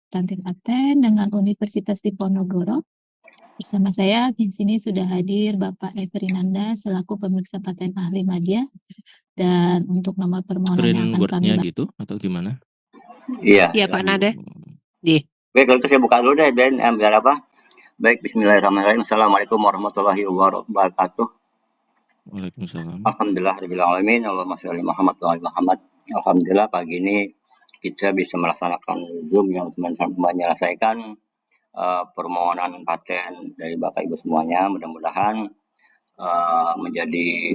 Ranting Paten dengan Universitas Diponegoro. Bersama saya di sini sudah hadir Bapak Everinanda selaku pemeriksa paten ahli media, dan untuk nomor permohonan yang akan kami Word-nya gitu atau gimana? Iya. Iya Pak Nanda. Iya. Oke, kalau itu saya buka dulu deh, Ben. Biar apa? Baik, bismillahirrahmanirrahim. Assalamualaikum warahmatullahi wabarakatuh. Waalaikumsalam. Alhamdulillahirrahmanirrahim. Allahumma sholli Muhammad wa ali Muhammad. Alhamdulillah pagi ini kita bisa melaksanakan Zoom yang menyelesaikan permohonan paten dari Bapak Ibu semuanya. Mudah-mudahan menjadi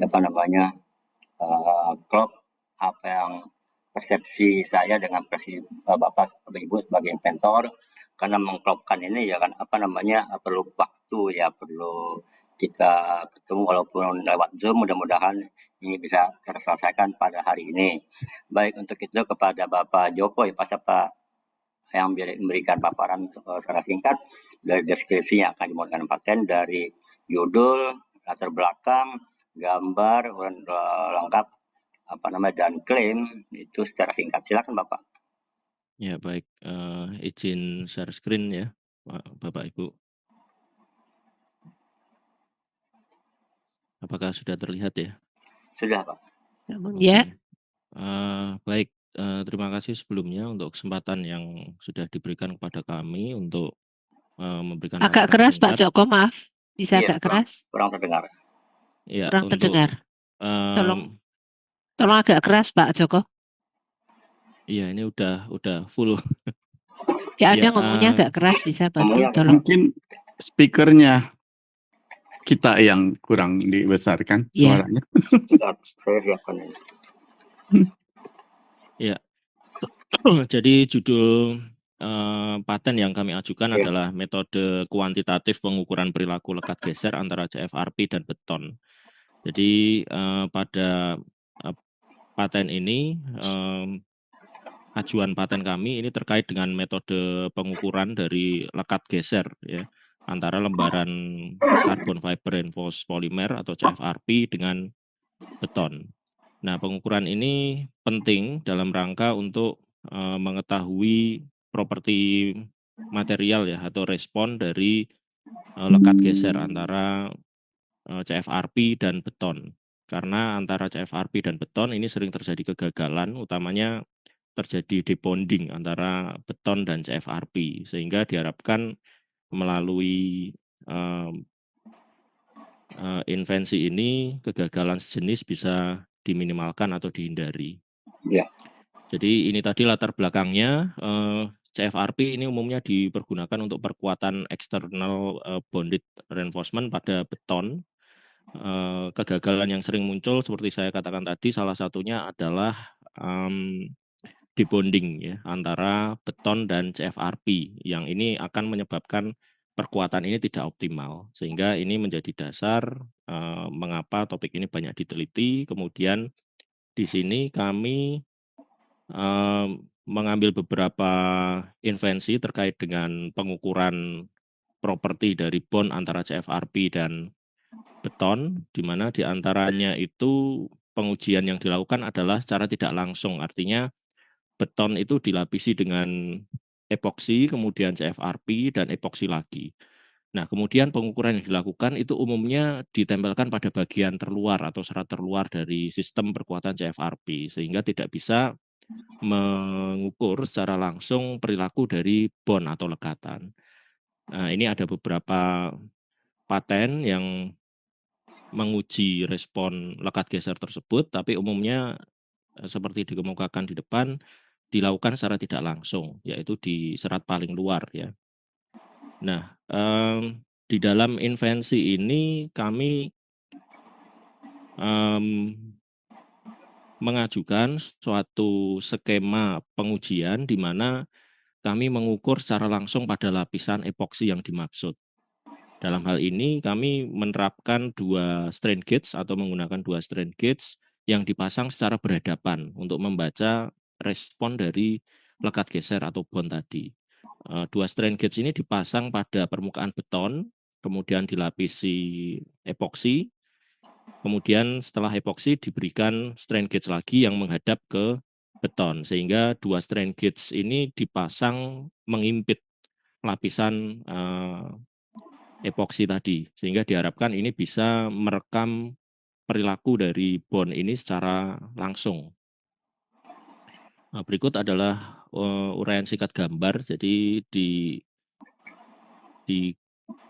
klop apa yang persepsi saya dengan Bapak Ibu sebagai inventor, karena mengklopkan ini ya kan perlu waktu ya, perlu kita ketemu walaupun lewat Zoom. Mudah-mudahan ini bisa terselesaikan pada hari ini. Baik, untuk itu kepada Bapak Joko ya, Pak yang memberikan paparan secara singkat dari deskripsi yang akan dimodalkan paten, dari judul, latar belakang, gambar lengkap dan klaim itu secara singkat. Silakan Bapak. Ya baik, izin share screen ya Bapak Ibu. Apakah sudah terlihat ya? Sudah Pak. Ya. Baik, terima kasih sebelumnya untuk kesempatan yang sudah diberikan kepada kami untuk memberikan agak paparan keras singkat. Pak Joko, maaf. Bisa Iya, agak keras? kurang terdengar. Ya, Kurang untuk, terdengar. Tolong agak keras Pak Joko. Iya, ini udah full. Ya, Anda ngomongnya agak keras, bisa bantu tolong. Mungkin speakernya kita yang kurang dibesarkan suaranya. Saya siapkan ini. Ya, jadi judul paten yang kami ajukan adalah metode kuantitatif pengukuran perilaku lekat geser antara CFRP dan beton. Jadi pada paten ini, ajuan paten kami ini terkait dengan metode pengukuran dari lekat geser ya, antara lembaran carbon fiber reinforced polymer atau CFRP dengan beton. Nah, pengukuran ini penting dalam rangka untuk mengetahui properti material ya atau respon dari lekat geser antara CFRP dan beton. Karena antara CFRP dan beton ini sering terjadi kegagalan, utamanya terjadi debonding antara beton dan CFRP, sehingga diharapkan melalui invensi ini kegagalan sejenis bisa diminimalkan atau dihindari. Ya. Jadi ini tadi latar belakangnya. CFRP ini umumnya dipergunakan untuk perkuatan eksternal bonded reinforcement pada beton. Kegagalan yang sering muncul seperti saya katakan tadi, salah satunya adalah debonding ya antara beton dan CFRP, yang ini akan menyebabkan perkuatan ini tidak optimal, sehingga ini menjadi dasar mengapa topik ini banyak diteliti. Kemudian di sini kami mengambil beberapa invensi terkait dengan pengukuran properti dari bond antara CFRP dan beton, di mana diantaranya itu pengujian yang dilakukan adalah secara tidak langsung, artinya beton itu dilapisi dengan epoksi, kemudian CFRP, dan epoksi lagi. Nah, kemudian pengukuran yang dilakukan itu umumnya ditempelkan pada bagian terluar atau serat terluar dari sistem perkuatan CFRP, sehingga tidak bisa mengukur secara langsung perilaku dari bond atau lekatan. Nah, ini ada beberapa paten yang menguji respon lekat geser tersebut, tapi umumnya seperti dikemukakan di depan, dilakukan secara tidak langsung, yaitu di serat paling luar ya. Nah, di dalam invensi ini kami mengajukan suatu skema pengujian di mana kami mengukur secara langsung pada lapisan epoksi yang dimaksud. Dalam hal ini kami menerapkan 2 strain gauge atau menggunakan 2 strain gauge yang dipasang secara berhadapan untuk membaca respon dari lekat geser atau bond tadi. 2 strain gauge ini dipasang pada permukaan beton, kemudian dilapisi epoksi, kemudian setelah epoksi diberikan strain gauge lagi yang menghadap ke beton, sehingga 2 strain gauge ini dipasang mengimpit lapisan epoksi tadi, sehingga diharapkan ini bisa merekam perilaku dari bond ini secara langsung. Berikut adalah uraian singkat gambar. Jadi di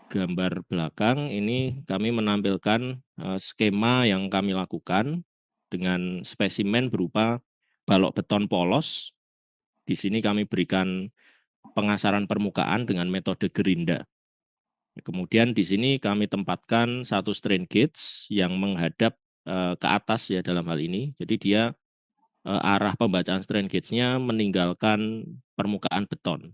gambar belakang ini kami menampilkan skema yang kami lakukan dengan spesimen berupa balok beton polos. Di sini kami berikan pengasaran permukaan dengan metode gerinda. Kemudian di sini kami tempatkan satu strain gauge yang menghadap ke atas ya dalam hal ini. Jadi dia arah pembacaan strain gauge-nya meninggalkan permukaan beton.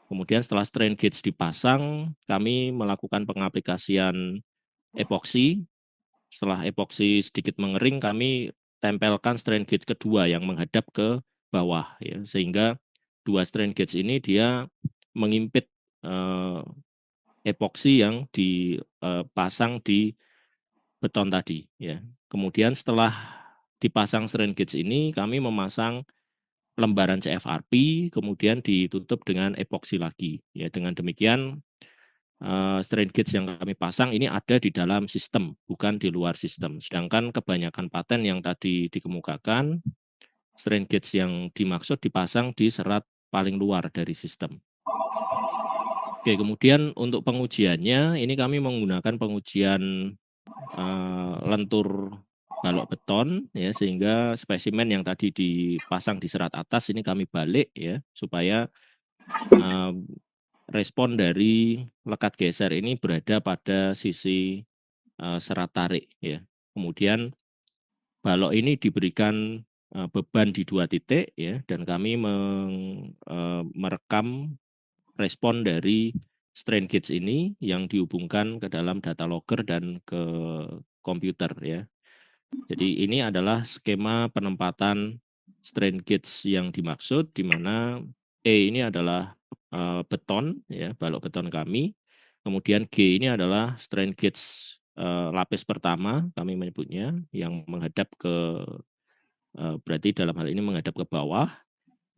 Kemudian setelah strain gauge dipasang, kami melakukan pengaplikasian epoksi. Setelah epoksi sedikit mengering, kami tempelkan strain gauge kedua yang menghadap ke bawah, ya, sehingga 2 strain gauge ini dia mengimpit epoksi yang dipasang di beton tadi. Ya. Kemudian setelah dipasang strain gauge ini, kami memasang lembaran CFRP, kemudian ditutup dengan epoksi lagi. Ya, dengan demikian strain gauge yang kami pasang ini ada di dalam sistem, bukan di luar sistem. Sedangkan kebanyakan paten yang tadi dikemukakan, strain gauge yang dimaksud dipasang di serat paling luar dari sistem. Oke, kemudian untuk pengujiannya, ini kami menggunakan pengujian lentur balok beton, ya, sehingga spesimen yang tadi dipasang di serat atas ini kami balik, ya, supaya respon dari lekat geser ini berada pada sisi serat tarik, ya. Kemudian balok ini diberikan beban di 2 titik, ya, dan kami merekam respon dari strain gauge ini yang dihubungkan ke dalam data logger dan ke komputer, ya. Jadi ini adalah skema penempatan strain gauge yang dimaksud, di mana E ini adalah beton, ya, balok beton kami. Kemudian G ini adalah strain gauge lapis pertama kami menyebutnya, yang menghadap ke berarti dalam hal ini menghadap ke bawah.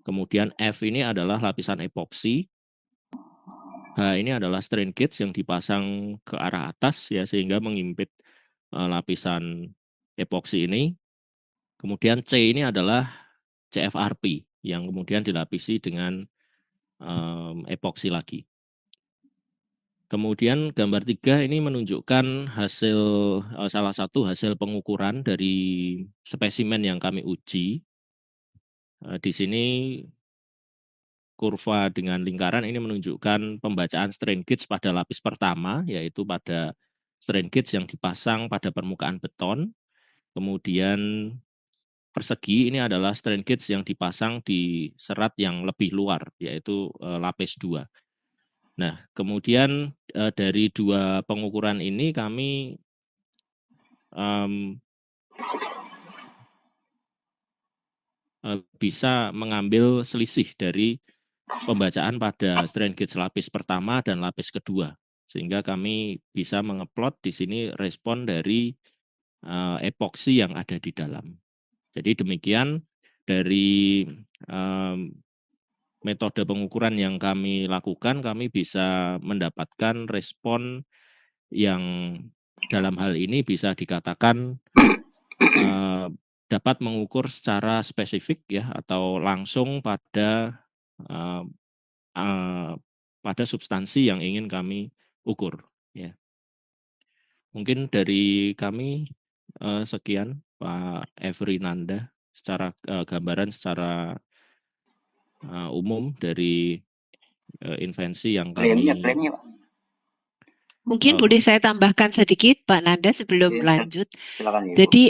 Kemudian F ini adalah lapisan epoksi. H ini adalah strain gauge yang dipasang ke arah atas, ya, sehingga mengimpit lapisan epoksi ini. Kemudian C ini adalah CFRP yang kemudian dilapisi dengan epoksi lagi. Kemudian gambar 3 ini menunjukkan hasil salah satu hasil pengukuran dari spesimen yang kami uji. Di sini kurva dengan lingkaran ini menunjukkan pembacaan strain gauge pada lapis pertama, yaitu pada strain gauge yang dipasang pada permukaan beton. Kemudian persegi ini adalah strain gauge yang dipasang di serat yang lebih luar, yaitu lapis 2. Nah, kemudian dari 2 pengukuran ini kami bisa mengambil selisih dari pembacaan pada strain gauge lapis pertama dan lapis kedua, sehingga kami bisa mengeplot di sini respon dari epoksi yang ada di dalam. Jadi demikian dari metode pengukuran yang kami lakukan, kami bisa mendapatkan respon yang dalam hal ini bisa dikatakan dapat mengukur secara spesifik, ya, atau langsung pada substansi yang ingin kami ukur, ya. Mungkin dari kami sekian, Pak Efrinanda, secara gambaran secara umum dari invensi yang kami. Klaimnya, Pak. Mungkin boleh saya tambahkan sedikit, Pak Nanda, sebelum lanjut. Silakan, Ibu. Jadi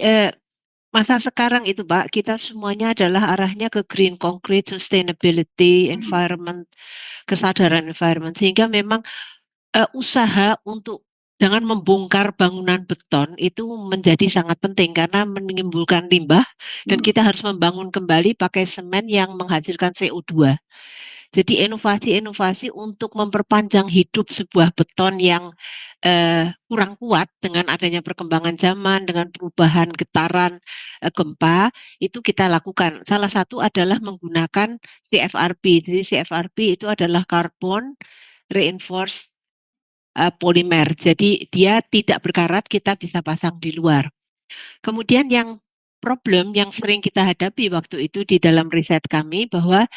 masa sekarang itu, Pak, kita semuanya adalah arahnya ke green concrete, sustainability, environment, kesadaran environment, sehingga memang usaha untuk jangan membongkar bangunan beton itu menjadi sangat penting karena menimbulkan limbah dan kita harus membangun kembali pakai semen yang menghasilkan CO2. Jadi inovasi-inovasi untuk memperpanjang hidup sebuah beton yang kurang kuat dengan adanya perkembangan zaman, dengan perubahan getaran gempa, itu kita lakukan. Salah satu adalah menggunakan CFRP. Jadi CFRP itu adalah carbon reinforced polymer. Jadi dia tidak berkarat, kita bisa pasang di luar. Kemudian yang problem yang sering kita hadapi waktu itu di dalam riset kami bahwa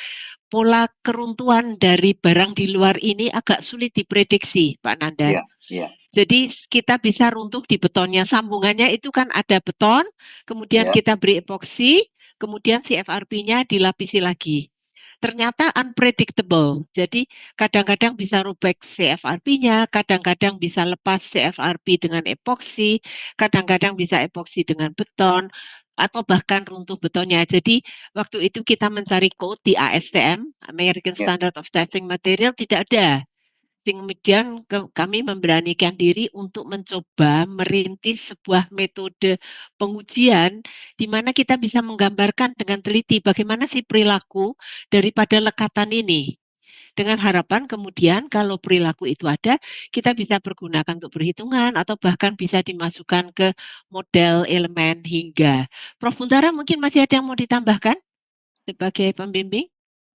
pola keruntuhan dari barang di luar ini agak sulit diprediksi, Pak Nanda. Iya, iya. Jadi kita bisa runtuh di betonnya. Sambungannya itu kan ada beton, kemudian Ya. kita beri epoksi, kemudian CFRP-nya dilapisi lagi. Ternyata unpredictable. Jadi kadang-kadang bisa robek CFRP-nya, kadang-kadang bisa lepas CFRP dengan epoksi, kadang-kadang bisa epoksi dengan beton, atau bahkan runtuh betonnya. Jadi waktu itu kita mencari code di ASTM, American Ya. Standard of Testing Material, tidak ada. Kemudian kami memberanikan diri untuk mencoba merintis sebuah metode pengujian di mana kita bisa menggambarkan dengan teliti bagaimana sih perilaku daripada lekatan ini. Dengan harapan kemudian kalau perilaku itu ada, kita bisa pergunakan untuk perhitungan atau bahkan bisa dimasukkan ke model elemen hingga. Prof. Bundara mungkin masih ada yang mau ditambahkan sebagai pembimbing?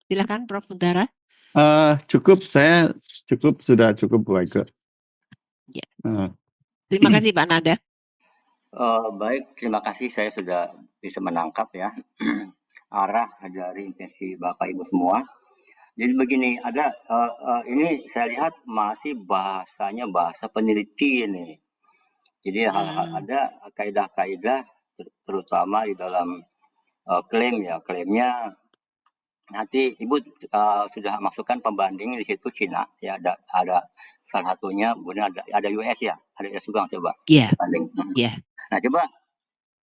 Silakan Prof. Bundara. Cukup, saya sudah cukup Bu Aike. Ya. Terima kasih Pak Nanda. Baik, terima kasih, saya sudah bisa menangkap ya arah dari intensi Bapak Ibu semua. Jadi begini, ada ini saya lihat masih bahasanya bahasa peneliti ini. Jadi ada kaidah-kaidah terutama di dalam klaim ya, klaimnya nanti Ibu sudah masukkan pembanding di situ Cina ya, ada salah satunya, kemudian ada US ya, ada US juga coba. Iya. Banding. Iya. Nah, coba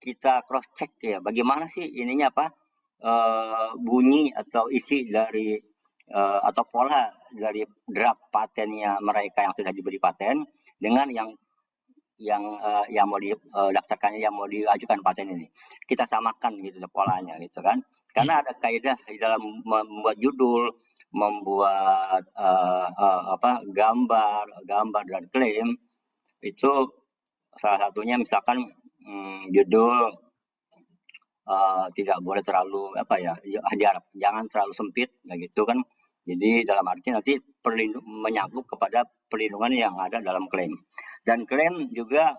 kita cross check ya, bagaimana sih ininya apa bunyi atau isi dari atau pola dari draft patennya mereka yang sudah diberi paten dengan yang mau didaftarkannya, yang mau diajukan paten ini. Kita samakan gitu polanya gitu kan. Karena ada kaidah di dalam membuat judul, membuat gambar dan klaim itu salah satunya misalkan judul tidak boleh terlalu jangan terlalu sempit gitu kan. Jadi dalam arti nanti menyangkut kepada perlindungan yang ada dalam klaim. Dan klaim juga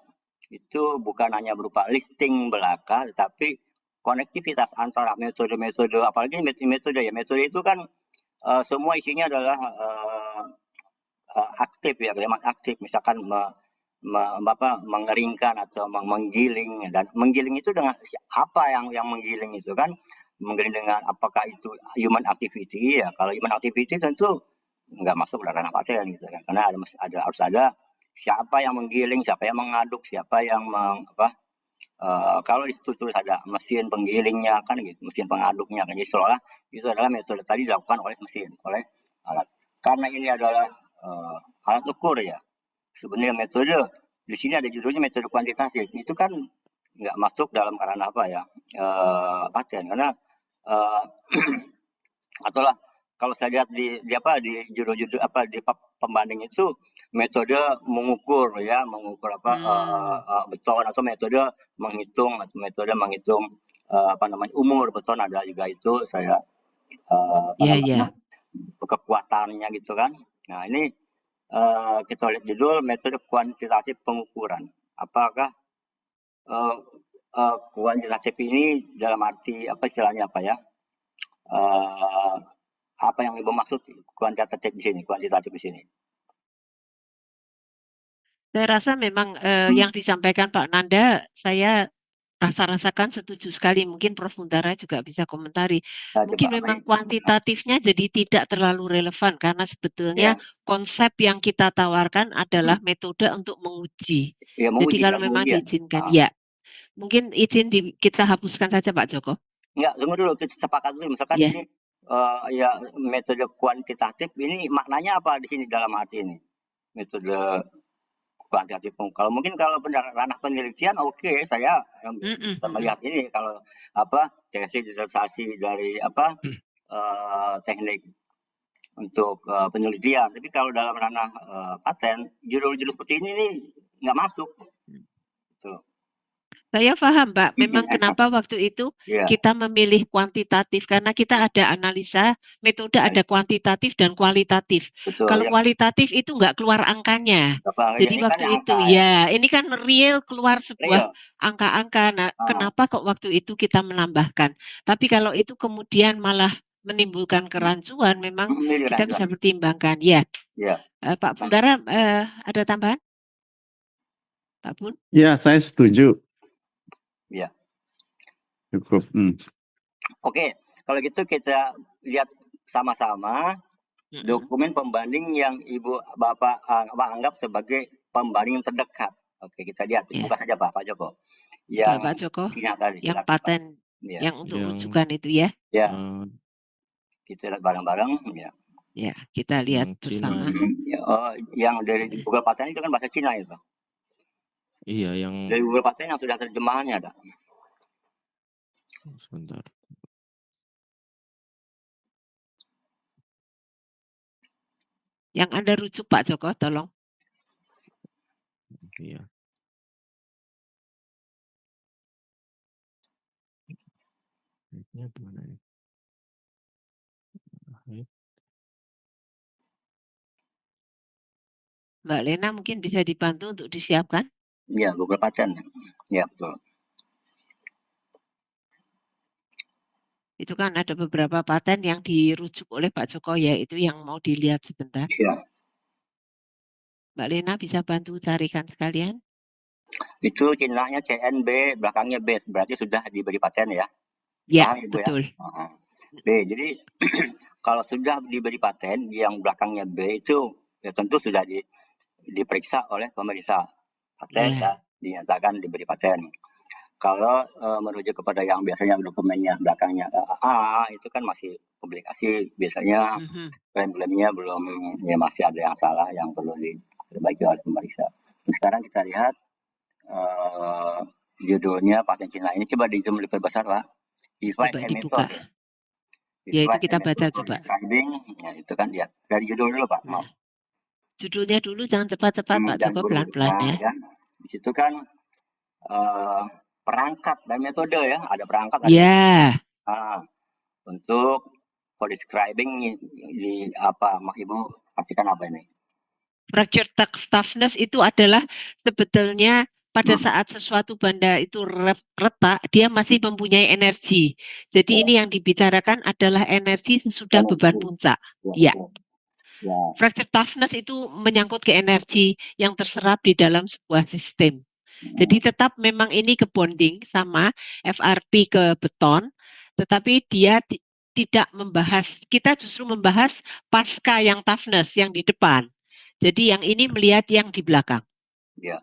itu bukan hanya berupa listing belaka, tetapi konektivitas antara metode-metode, apalagi metode itu kan semua isinya adalah aktif ya, kalimat aktif, misalkan mengeringkan atau menggiling, dan menggiling itu dengan apa yang menggiling itu kan, menggiling dengan apakah itu human activity ya. Kalau human activity tentu nggak masuk dalam ranah paten gitu kan, karena harus ada siapa yang menggiling, siapa yang mengaduk, siapa yang kalau di situ tulis ada mesin penggilingnya kan gitu, mesin pengaduknya kan, jadi seolah itu adalah metode tadi dilakukan oleh mesin, oleh alat. Karena ini adalah alat ukur ya. Sebenarnya metode di sini ada judulnya metode kuantitatif, itu kan nggak masuk dalam ranah apa ya paten, karena ataulah kalau saya lihat di judul-judul di pembanding itu metode mengukur beton, atau metode menghitung umur beton, ada juga itu saya kekuatannya gitu kan. Nah ini kita lihat judul metode kuantitatif pengukuran. Apakah kuantitatif ini dalam arti apa istilahnya apa ya? Apa yang Ibu maksud kuantitatif di sini? Saya rasa memang yang disampaikan Pak Nanda, saya rasakan setuju sekali. Mungkin Prof. Bundara juga bisa komentari. Mungkin memang kuantitatifnya jadi tidak terlalu relevan karena sebetulnya konsep yang kita tawarkan adalah metode untuk menguji. Ya, jadi kalau memang diizinkan, ya mungkin izin kita hapuskan saja Pak Joko. Enggak, tunggu dulu, kita sepakat dulu. Misalkan ini metode kuantitatif ini maknanya apa di sini dalam arti ini? Metode kuantitatif. Kalau benar ranah penelitian, oke, saya melihat ini kalau tesis disertasi dari teknik untuk penelitian. Tapi kalau dalam ranah paten, judul-judul seperti ini nih nggak masuk. Tuh. Saya paham, Mbak. Memang kenapa waktu itu Iya, kita memilih kuantitatif karena kita ada analisa metode Baik. ada kuantitatif dan kualitatif. betul. Kalau Ya, kualitatif itu nggak keluar angkanya. Bapak, Jadi ini kan waktu itu angka ya. ya, ini kan real keluar sebuah Real. angka-angka. Nah, Ah, kenapa kok waktu itu kita menambahkan? Tapi kalau itu kemudian malah menimbulkan kerancuan, memang ini kita bisa rancuan. pertimbangkan. Ya, Iya. Pak Nah, Buntara, ada tambahan? Pak Bun? Ya, saya setuju. Iya. Cukup. Oke, kalau gitu kita lihat sama-sama Mm-mm. dokumen pembanding yang Bapak anggap sebagai pembanding terdekat. Oke, kita lihat. Ya. Buka saja Pak Joko. Coba Yang Pak Joko, Cina tadi, yang silakan Pak. paten, Iya. yang untuk Yang rujukan itu ya. Ya, eh, kita lihat bareng-bareng. Ya. Ya, kita lihat yang Cina bersama. Ya, yang dari Google Paten itu kan bahasa Cina itu. iya yang Dari Google Paten yang sudah terjemahannya ada. sebentar. Yang Anda rujuk Pak Joko, tolong. Iya. Ini gimana ya? Baik. Mbak Lena mungkin bisa dibantu untuk disiapkan. Ya, Google Paten. Ya, betul. Itu kan ada beberapa paten yang dirujuk oleh Pak Joko ya, itu yang mau dilihat sebentar. Ya, Mbak Lena bisa bantu carikan sekalian. itu Cina-nya CNB, belakangnya B, berarti sudah diberi paten ya. Ya, Paham Ibu ya? betul. B, jadi kalau sudah diberi paten yang belakangnya B itu ya tentu sudah diperiksa oleh pemeriksa paten Ya. dan dinyatakan diberi paten. Kalau merujuk kepada yang biasanya dokumennya belakangnya A itu kan masih publikasi, biasanya klaim-klaimnya belum, ya masih ada yang salah yang perlu diperbaiki oleh pemeriksa. Sekarang kita lihat judulnya paten Cina ini, coba di zoom lebih besar Pak. Device Coba and dibuka. method. Ya, itu Device kita and baca method for coba. describing, ya itu kan lihat dari judul dulu Pak, maaf. Judulnya dulu, jangan cepat-cepat Pak Dan Joko, pelan-pelan ya. Di situ kan perangkat dan metode ya, ada perangkat, ada Ya, untuk for describing di apa, Ibu artikan apa ini? fracture toughness itu adalah sebetulnya pada saat sesuatu benda itu retak, dia masih mempunyai energi. Jadi ini yang dibicarakan adalah energi sesudah beban puncak. Ya. Fracture toughness itu menyangkut ke energi yang terserap di dalam sebuah sistem. Jadi tetap memang ini ke bonding sama FRP ke beton, tetapi dia tidak membahas, kita justru membahas pasca yang toughness yang di depan. Jadi yang ini melihat yang di belakang. Ya.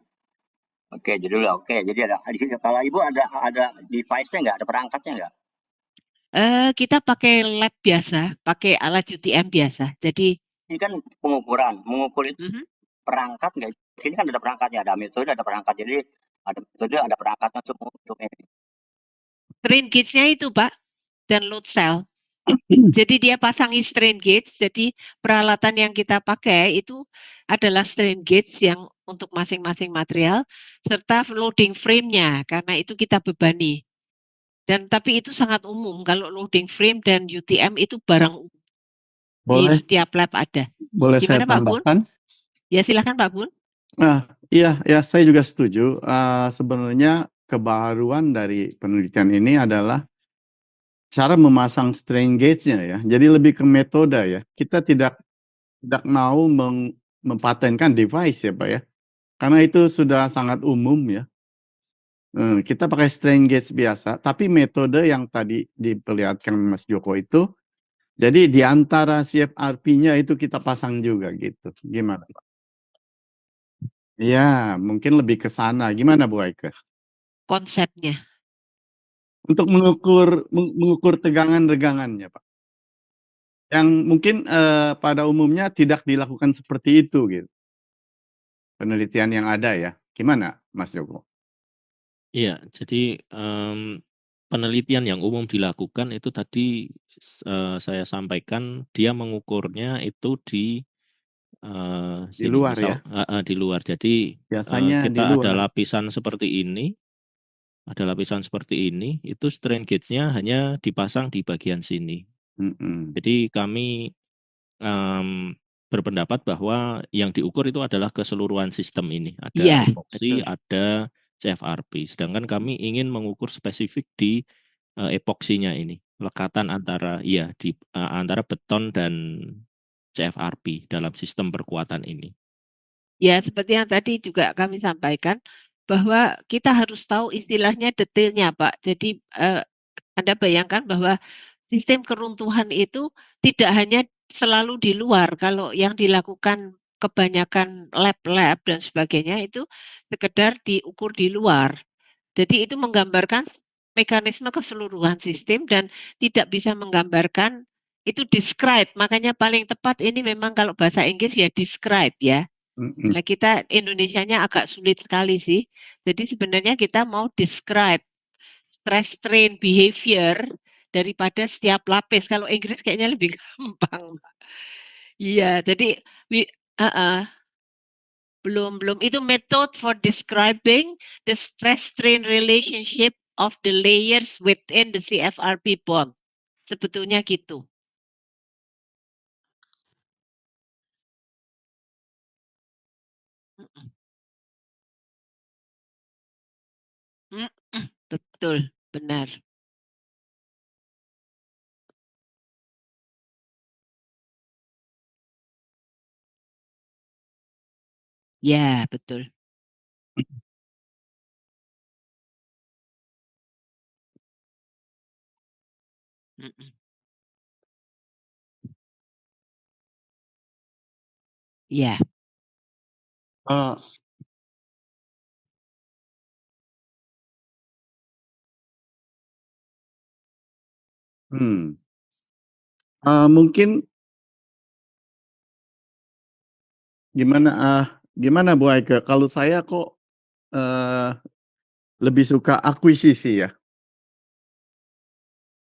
Oke, judulnya oke. Jadi ada di sini kalau Ibu ada device-nya nggak, ada perangkatnya nggak? Kita pakai lab biasa, pakai alat UTM biasa. Jadi ini kan pengukuran, mengukur itu perangkat nggak? Sini kan ada perangkatnya, ada metode, ada perangkat. Jadi ada metode, ada perangkatnya untuk ini. Strain gauge-nya itu Pak, dan load cell. Jadi dia pasangi strain gauge. Jadi peralatan yang kita pakai itu adalah strain gauge yang untuk masing-masing material serta loading frame-nya karena itu kita bebani. Dan tapi itu sangat umum kalau loading frame dan UTM itu barang umum. Di setiap lab ada. Boleh Gimana saya Pak Bun? tambahkan? Ya silakan Pak Bun. Iya, saya juga setuju. Sebenarnya kebaruan dari penelitian ini adalah cara memasang strain gauge-nya ya. Jadi lebih ke metode ya. Kita tidak mau mempatenkan device ya Pak ya. Karena itu sudah sangat umum ya. Kita pakai strain gauge biasa, tapi metode yang tadi diperlihatkan Mas Joko itu, jadi di antara CFRP-nya itu kita pasang juga gitu. Gimana Pak? Ya, mungkin lebih ke sana. Gimana Bu Aike? Konsepnya. Untuk mengukur tegangan-regangannya Pak. Yang mungkin pada umumnya tidak dilakukan seperti itu gitu. Penelitian yang ada ya. Gimana Mas Joko? Iya, jadi penelitian yang umum dilakukan itu tadi saya sampaikan dia mengukurnya itu di Di sini luar ya? di luar. Jadi Biasanya di kita ada luar. lapisan seperti ini, itu strain gauge-nya hanya dipasang di bagian sini. Mhm. Jadi kami berpendapat bahwa yang diukur itu adalah keseluruhan sistem ini. Ada Iya, epoksi, betul. ada CFRP. Sedangkan kami ingin mengukur spesifik di epoksinya ini, lekatan antara antara beton dan CFRP dalam sistem perkuatan ini. Ya, seperti yang tadi juga kami sampaikan, bahwa kita harus tahu istilahnya detailnya, Pak. Jadi, Anda bayangkan bahwa sistem keruntuhan itu tidak hanya selalu di luar, kalau yang dilakukan kebanyakan lab-lab dan sebagainya itu sekedar diukur di luar. Jadi itu menggambarkan mekanisme keseluruhan sistem dan tidak bisa menggambarkan itu describe, makanya paling tepat ini memang kalau bahasa Inggris ya describe ya. Mhm. Nah, kita Indonesianya agak sulit sekali sih. Jadi sebenarnya kita mau describe stress strain behavior daripada setiap lapis. Kalau Inggris kayaknya lebih gampang. Iya, jadi belum itu method for describing the stress strain relationship of the layers within the CFRP bond. Sebetulnya gitu. Betul, benar. Ya, betul. Mhm. Ya. Oh, hmm. Mungkin gimana Bu Aike, kalau saya kok eh, lebih suka akuisisi ya,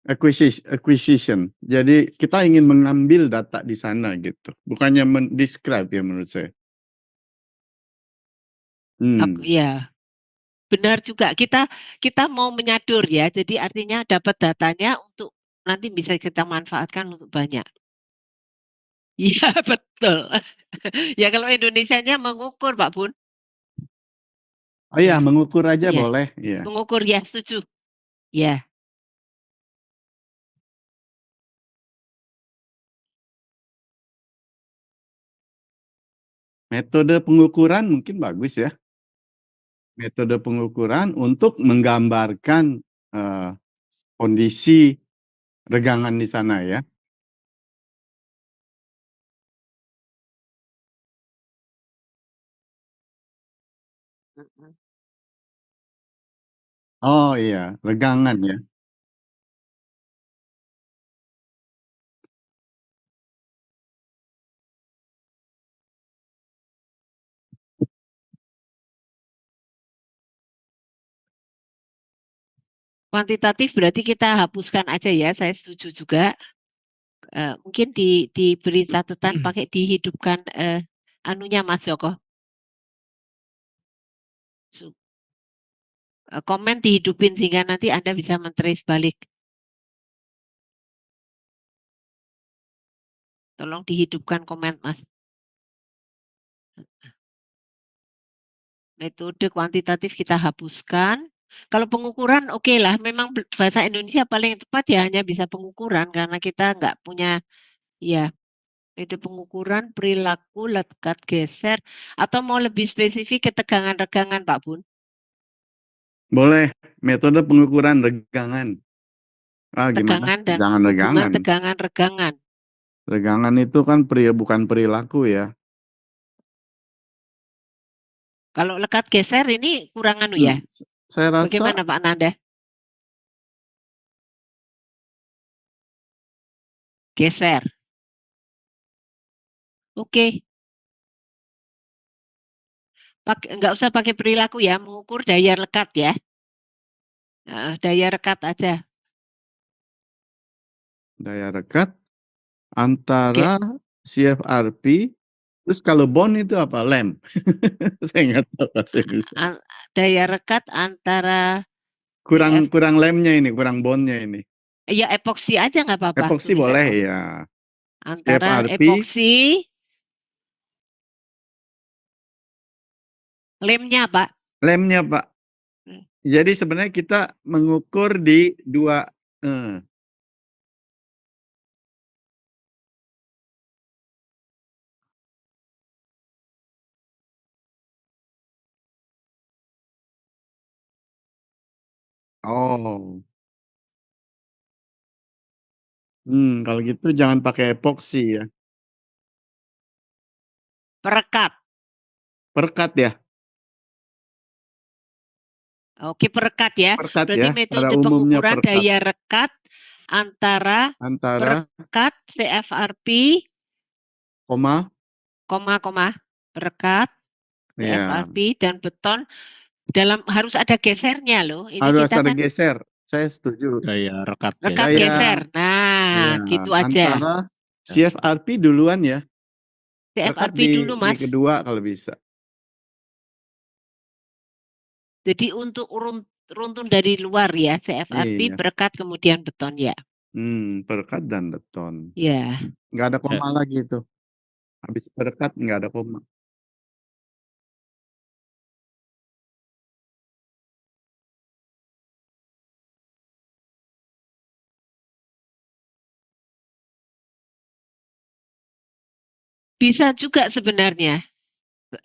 acquisition. Jadi kita ingin mengambil data di sana gitu, bukannya mendescribe ya menurut saya. Ya, benar juga. Kita mau menyadur ya. Jadi artinya dapat datanya untuk nanti bisa kita manfaatkan untuk banyak. Iya, betul. Ya kalau Indonesianya mengukur, Pak Bun. Oh iya, Ya, mengukur aja ya. boleh, iya. Mengukur ya, setuju. Ya. Metode pengukuran mungkin bagus ya. Metode pengukuran untuk menggambarkan kondisi regangan di sana ya. Mm-mm. Oh iya, regangan ya. Kuantitatif berarti kita hapuskan aja ya. Saya setuju juga. Mungkin diberi catatan pakai dihidupkan anunya Mas Joko. Komen dihidupin sehingga nanti Anda bisa men-trace balik. Tolong dihidupkan komen, Mas. Metode kuantitatif kita hapuskan. Kalau pengukuran oke lah, memang bahasa Indonesia paling tepat ya hanya bisa pengukuran karena kita nggak punya ya itu pengukuran perilaku lekat geser atau mau lebih spesifik ketegangan regangan Pak Bun. Boleh, metode pengukuran regangan. Gimana? Tegangan dan Jangan hubungan regangan. tegangan regangan. Regangan itu kan bukan perilaku ya. Kalau lekat geser ini kurang anu ya. Saya rasa Bagaimana Pak Nanda? Geser. Oke. Nggak usah pakai perilaku ya, mengukur daya lekat ya. Daya rekat aja. Daya rekat antara CFRP, terus kalau bond itu apa? Lem. Saya nggak tahu bahasa Indonesia. Daya rekat antara Kurang lemnya ini, kurang bondnya ini. ya epoksi aja nggak apa-apa. Epoksi tulis boleh epoksi. ya. Antara CFRP, epoksi, lemnya Pak. lemnya Pak. Jadi sebenarnya kita mengukur di dua. Oh. Kalau gitu jangan pakai epoksi ya. Perekat. Perekat ya. Oke, perekat ya. Perekat Berarti ya. Pada metode umumnya pengukuran perekat. daya rekat antara perekat CFRP, koma, perekat ya. CFRP dan beton harus ada gesernya loh. Ini Harus kita ada kan geser. Saya setuju. Daya rekat rekat Daya- geser. Nah, Ya, gitu aja. antara CFRP duluan ya. Perekat CFRP di dulu, Mas. kedua kalau bisa. Jadi untuk runtun dari luar ya, CFRP, Iya. perekat kemudian beton ya. Perekat dan beton. Ya. Nggak ada koma lagi itu. Habis perekat nggak ada koma. Bisa juga sebenarnya.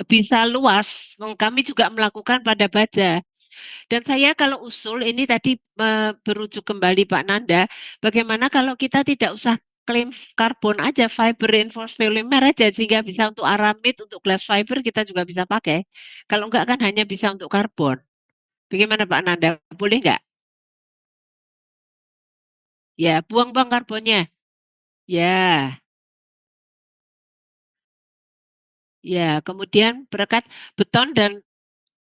Bisa luas. Kami juga melakukan pada baja. Dan saya kalau usul ini tadi berujuk kembali Pak Nanda, bagaimana kalau kita tidak usah klaim karbon aja, fiber reinforced polymer aja, sehingga bisa untuk aramid, untuk glass fiber kita juga bisa pakai. Kalau enggak kan hanya bisa untuk karbon. Bagaimana Pak Nanda? Boleh enggak? Ya, buang-buang karbonnya. Ya, ya. Kemudian perekat beton dan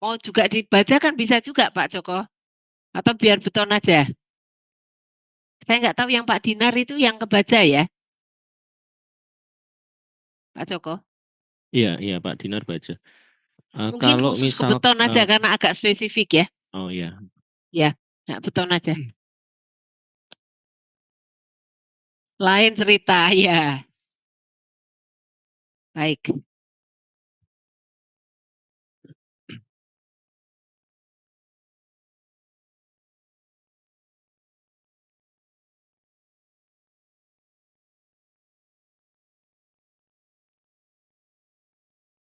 mau juga dibaja kan bisa juga Pak Joko. Atau biar beton aja. Saya nggak tahu yang Pak Dinar itu yang kebaja ya, Pak Joko. Iya Pak Dinar baca. Mungkin Kalau khusus ke misal beton aja karena agak spesifik ya. oh ya. Ya, nah, beton aja. Lain cerita ya. Baik.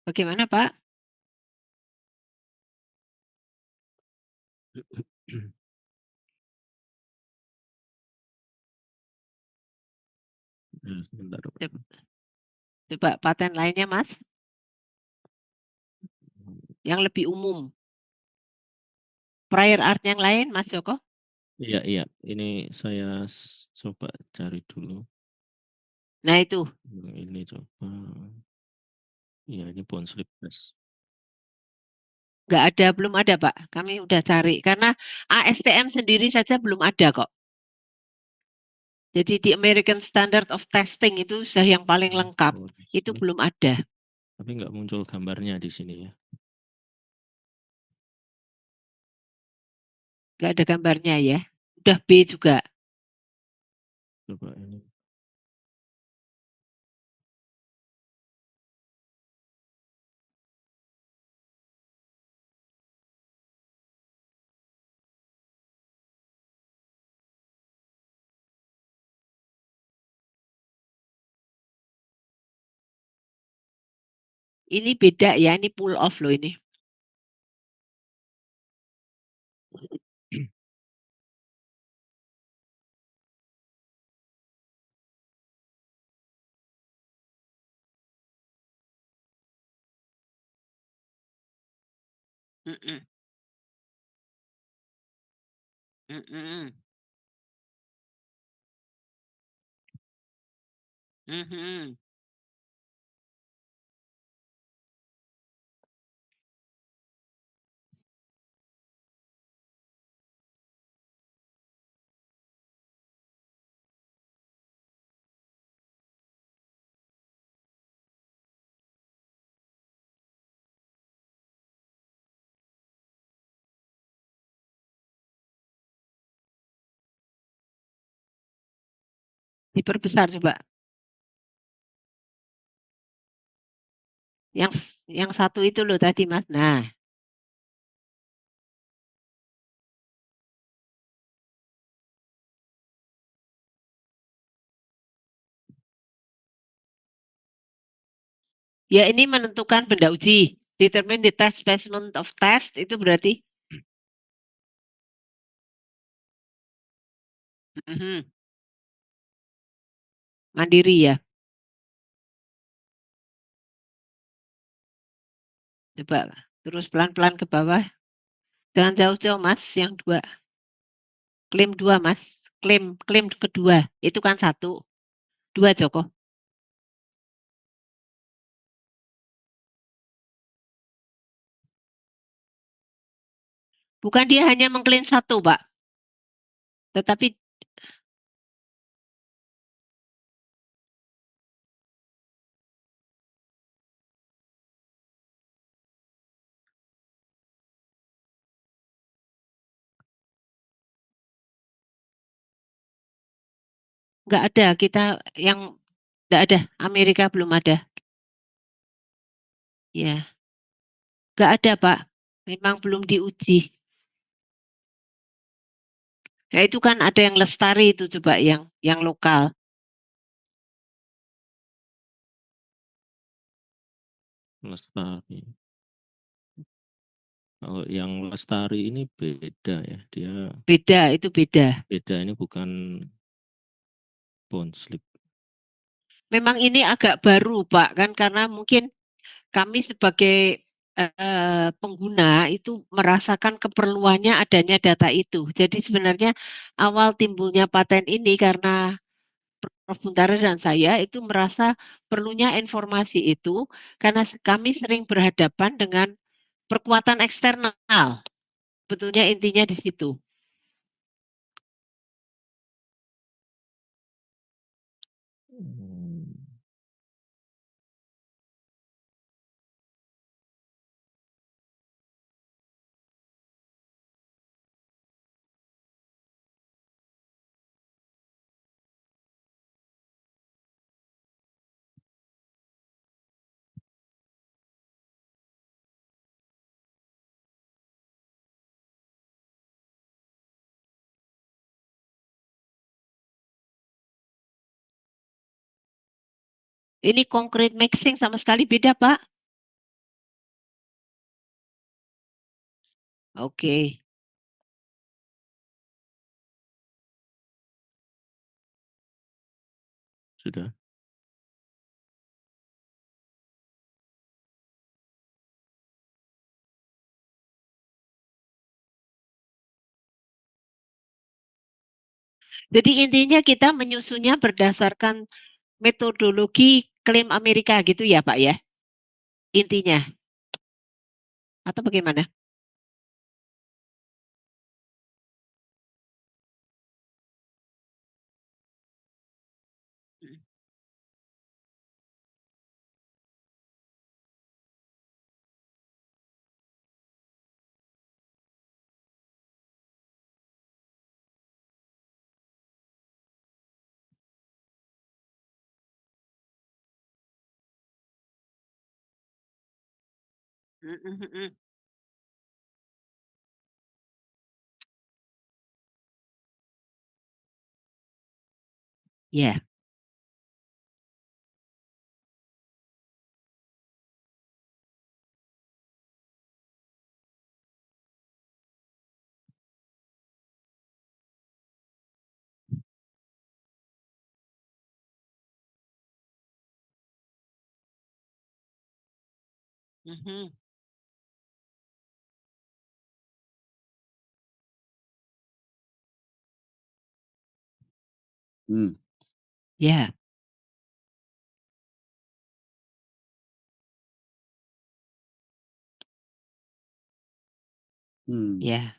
Bagaimana Pak? Sebentar. Coba paten lainnya Mas, yang lebih umum. Prior art yang lain Mas Joko? Iya. Ini saya coba cari dulu. Nah itu. Ini coba. Iya, ini bond slip test. Nggak ada, belum ada Pak. Kami udah cari. Karena ASTM sendiri saja belum ada kok. Jadi di American Standard of Testing itu sudah yang paling lengkap. Itu belum ada. Tapi nggak muncul gambarnya di sini ya. Nggak ada gambarnya ya. Udah B juga. Coba ini. Ini beda ya, ini pull off loh ini. Mm-mm. Mm-mm. Mhm. Diperbesar coba. Yang satu itu loh tadi, Mas. Nah, ya ini menentukan benda uji. Determine the test specimen of test itu berarti Mhm. Mandiri ya. Coba terus pelan-pelan ke bawah. Jangan jauh-jauh, Mas, yang 2. Klaim 2, Mas. Klaim kedua. Itu kan 1. 2, Joko. Bukan dia hanya mengklaim 1, Pak. Tetapi nggak ada, kita yang nggak ada, Amerika belum ada. Ya, nggak ada, Pak. Memang belum diuji. Ya itu kan ada yang lestari itu coba yang lokal. Lestari. Kalau yang Lestari ini beda ya, dia Beda, itu beda. beda, ini bukan bond slip. Memang ini agak baru, Pak, kan karena mungkin kami sebagai pengguna itu merasakan keperluannya adanya data itu. Jadi sebenarnya awal timbulnya paten ini karena Prof. Buntara dan saya itu merasa perlunya informasi itu karena kami sering berhadapan dengan perkuatan eksternal. Betulnya intinya di situ. Hmm. Ini concrete mixing sama sekali beda, Pak. Oke. Sudah. Jadi intinya kita menyusunnya berdasarkan metodologi klaim Amerika gitu ya, Pak ya? Intinya. Atau bagaimana? Ya. Mhm. Hmm. Ya. Hmm. Ya.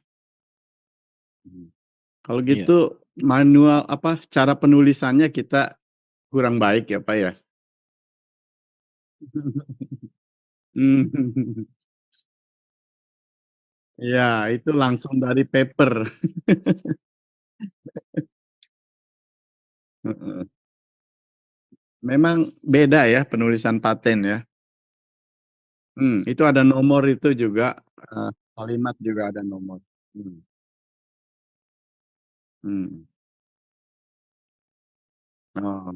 Kalau Iya. gitu manual apa cara penulisannya kita kurang baik ya, Pak ya? Hmm. Iya, itu langsung dari paper. Heeh. memang beda ya penulisan paten ya. Itu ada nomor itu juga, kalimat juga ada nomor. Hmm. Hmm. Oh,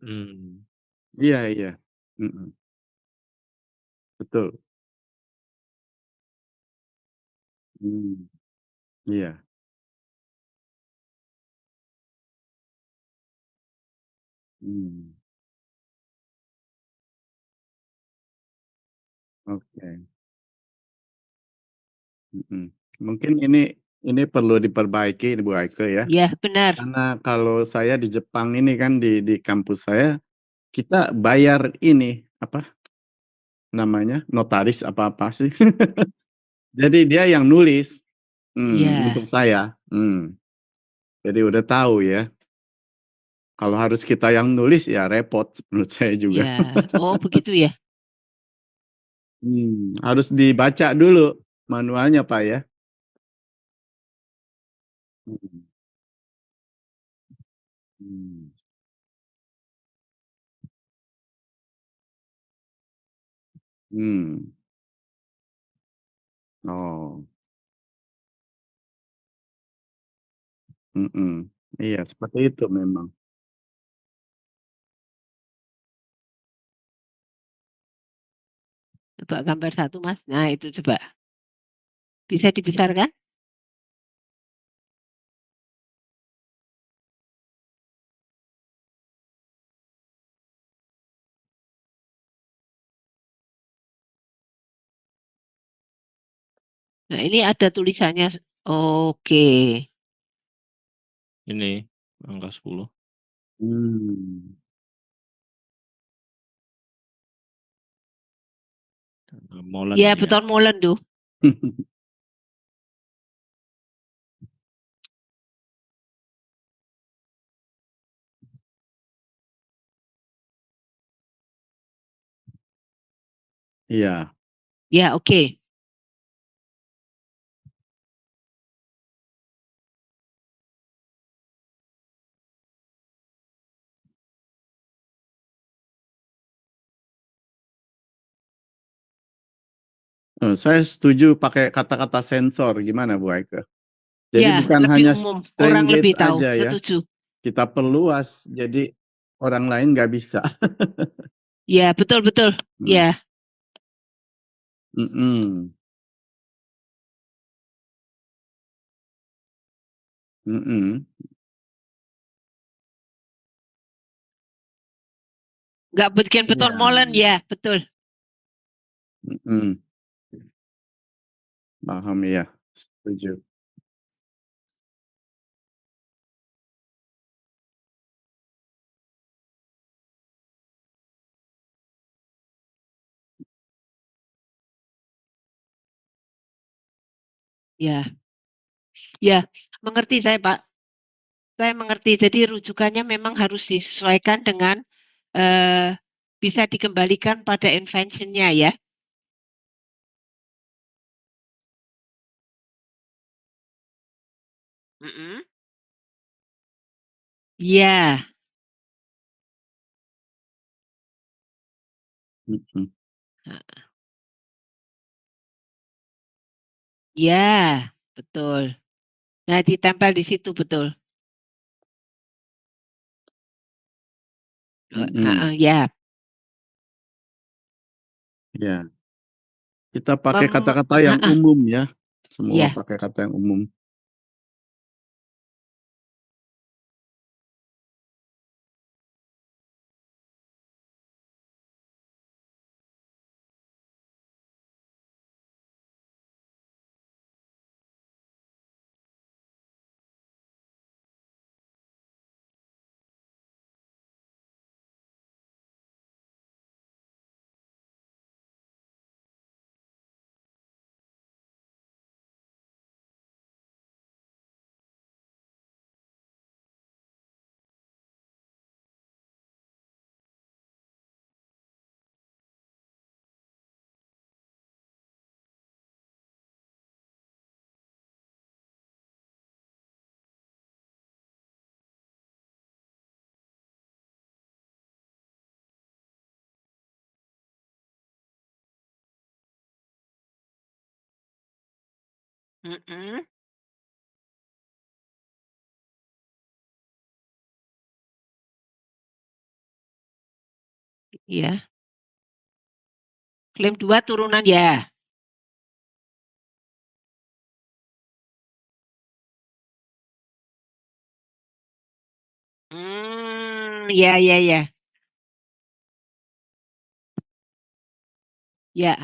Hmm. iya iya. Mhm, betul. Hmm. Iya. Hmm. Oke. Mhm. Mungkin ini perlu diperbaiki Bu Aike ya, Ya, benar. karena kalau saya di Jepang ini kan di kampus saya, kita bayar ini, apa namanya, notaris apa sih. Jadi dia yang nulis, Ya, untuk saya, jadi udah tahu ya, kalau harus kita yang nulis ya repot menurut saya juga. ya. Oh, begitu ya. Harus dibaca dulu manualnya Pak ya. Mhm, mmm, mmm, oh, mhm, iya seperti itu memang. Coba gambar satu, Mas. Nah, itu coba. Bisa dibesarkan? Nah, ini ada tulisannya. Oke. Ini angka 10. Mmm, Molen Ya, ya. beton molen tuh. iya, Ya, oke. saya setuju pakai kata-kata sensor, gimana Bu Aike? Jadi Ya, bukan lebih hanya umum. strain Orang lebih gauge tahu. aja ya, Setuju. kita perluas, jadi orang lain nggak bisa. Ya, betul, betul. Mmm, Ya, mhm, mhm, nggak bikin beton iya, molen. Ya, betul. mhm, paham iya, setuju. Ya, ya. Mengerti saya, Pak. Saya mengerti. Jadi rujukannya memang harus disesuaikan dengan eh, bisa dikembalikan pada invention-nya ya. Mm-mm. Ya, Mhm, ya, betul. Nah, ditempel di situ betul. mhm, Ya, iya. Kita pakai Mem- kata-kata yang umum ya, semua ya. pakai kata yang umum. Mhm. Iya. Klaim 2 turunan ya? Ya ya ya. Ya,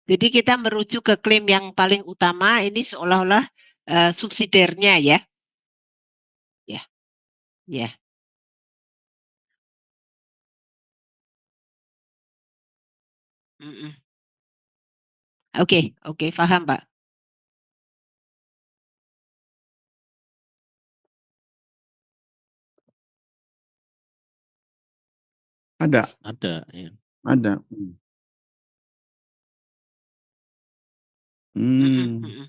jadi kita merujuk ke klaim yang paling utama ini seolah-olah, subsidiarnya ya? Ya ya. Mhm. Oke oke, paham, Pak. Ada, Ada, ya. ada. Mhm Hmm. mhm.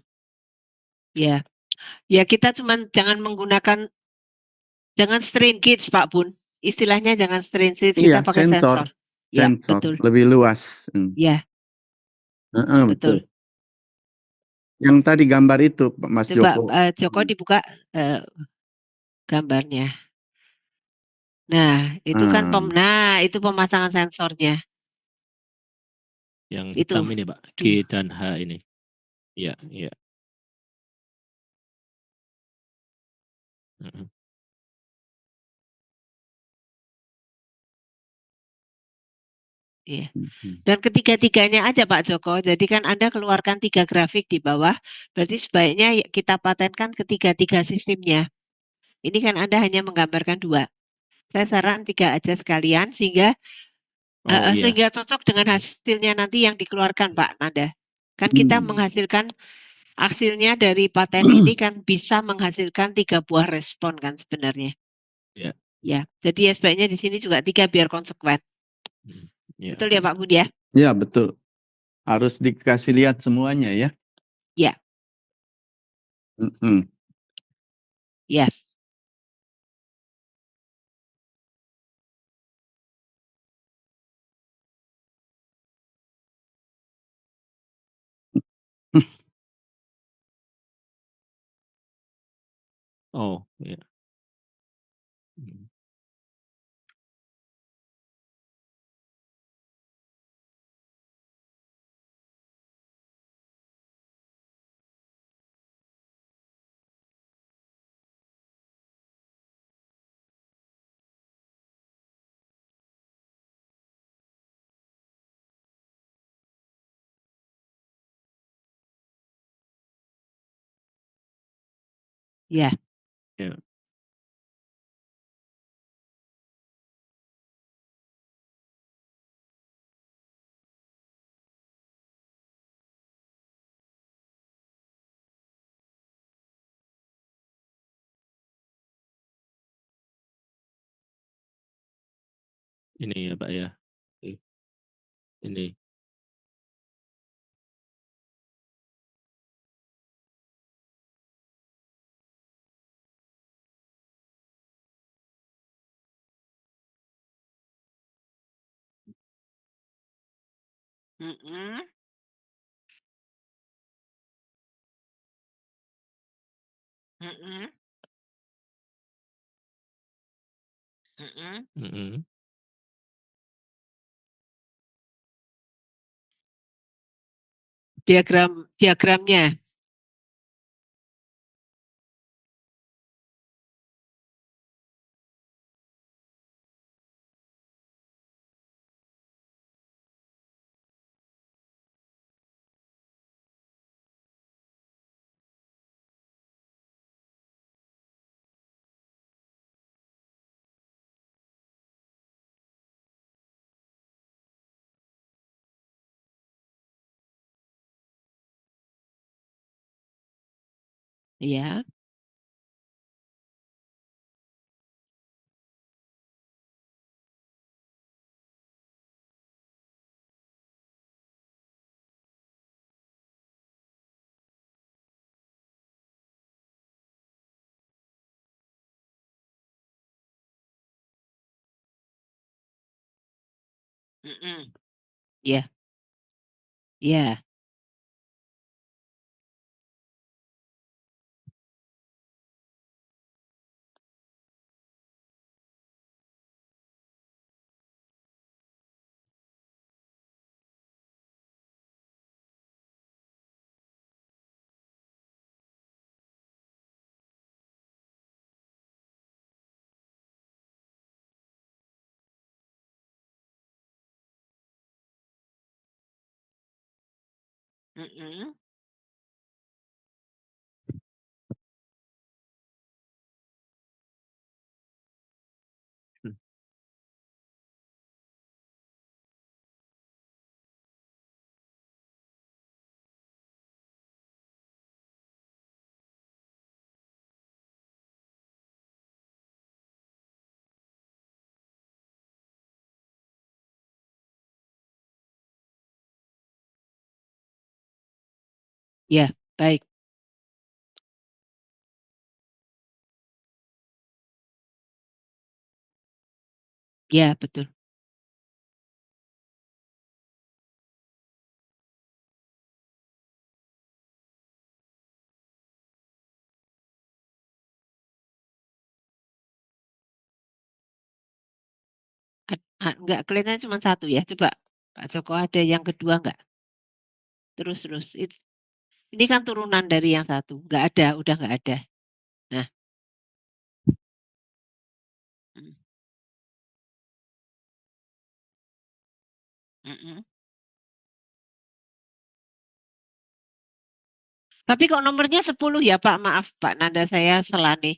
Ya. Ya kita cuman jangan strain gauge, Pak Bun. Istilahnya jangan strain gauge, Iya, kita pakai sensor, sensor. Ya, sensor betul. lebih luas. Ya, Heeh, betul. betul. Yang tadi gambar itu, Mas Coba, Joko. Joko dibuka, gambarnya. Nah, itu kan Ah, itu pemasangan sensornya. Yang Itu. hitam ini, Pak, G Tuh. dan H ini. Iya iya. Mhm. Iya. mhm. Dan ketiga-tiganya aja Pak Joko. Jadi kan Anda keluarkan 3 grafik di bawah, berarti sebaiknya kita patenkan ketiga-tiga sistemnya. Ini kan Anda hanya menggambarkan 2. Saya saran 3 aja sekalian sehingga Oh iya. sehingga cocok dengan Mhm. hasilnya nanti yang dikeluarkan Pak Nanda. Kan kita Hmm. menghasilkan hasilnya dari paten ini kan bisa menghasilkan 3 buah respon kan sebenarnya. Iya. Ya, jadi ya sebaiknya di sini juga 3 biar konsekuen. Mhm. Iya. Betul ya Pak Budi ya? Ya, betul. Harus dikasih lihat semuanya ya. Ya, Mhm. ya. Oh, iya. Mhm. Ya. Iya. Ini ya, Pak, ya. Ini. Mhm. Mhm. Mhm. Mhm. Diagramnya. Iya. Mhm. Iya. Iya. Mhm. Hmm. Iya, baik. Iya, betul. Enggak, kelihatannya cuma satu ya, coba Pak Joko ada yang kedua enggak? Terus terus, ini kan turunan dari yang satu, enggak ada, udah enggak ada. Nah, mhm, mhm. Tapi kok nomornya 10 ya Pak? Maaf Pak Nanda, saya salah nih.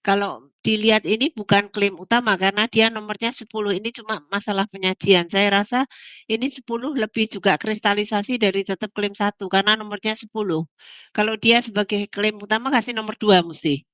Kalau dilihat ini bukan klaim utama karena dia nomornya 10, ini cuma masalah penyajian. Saya rasa ini 10 lebih juga kristalisasi dari tetap klaim satu karena nomornya 10. Kalau dia sebagai klaim utama kasih nomor 2 mesti.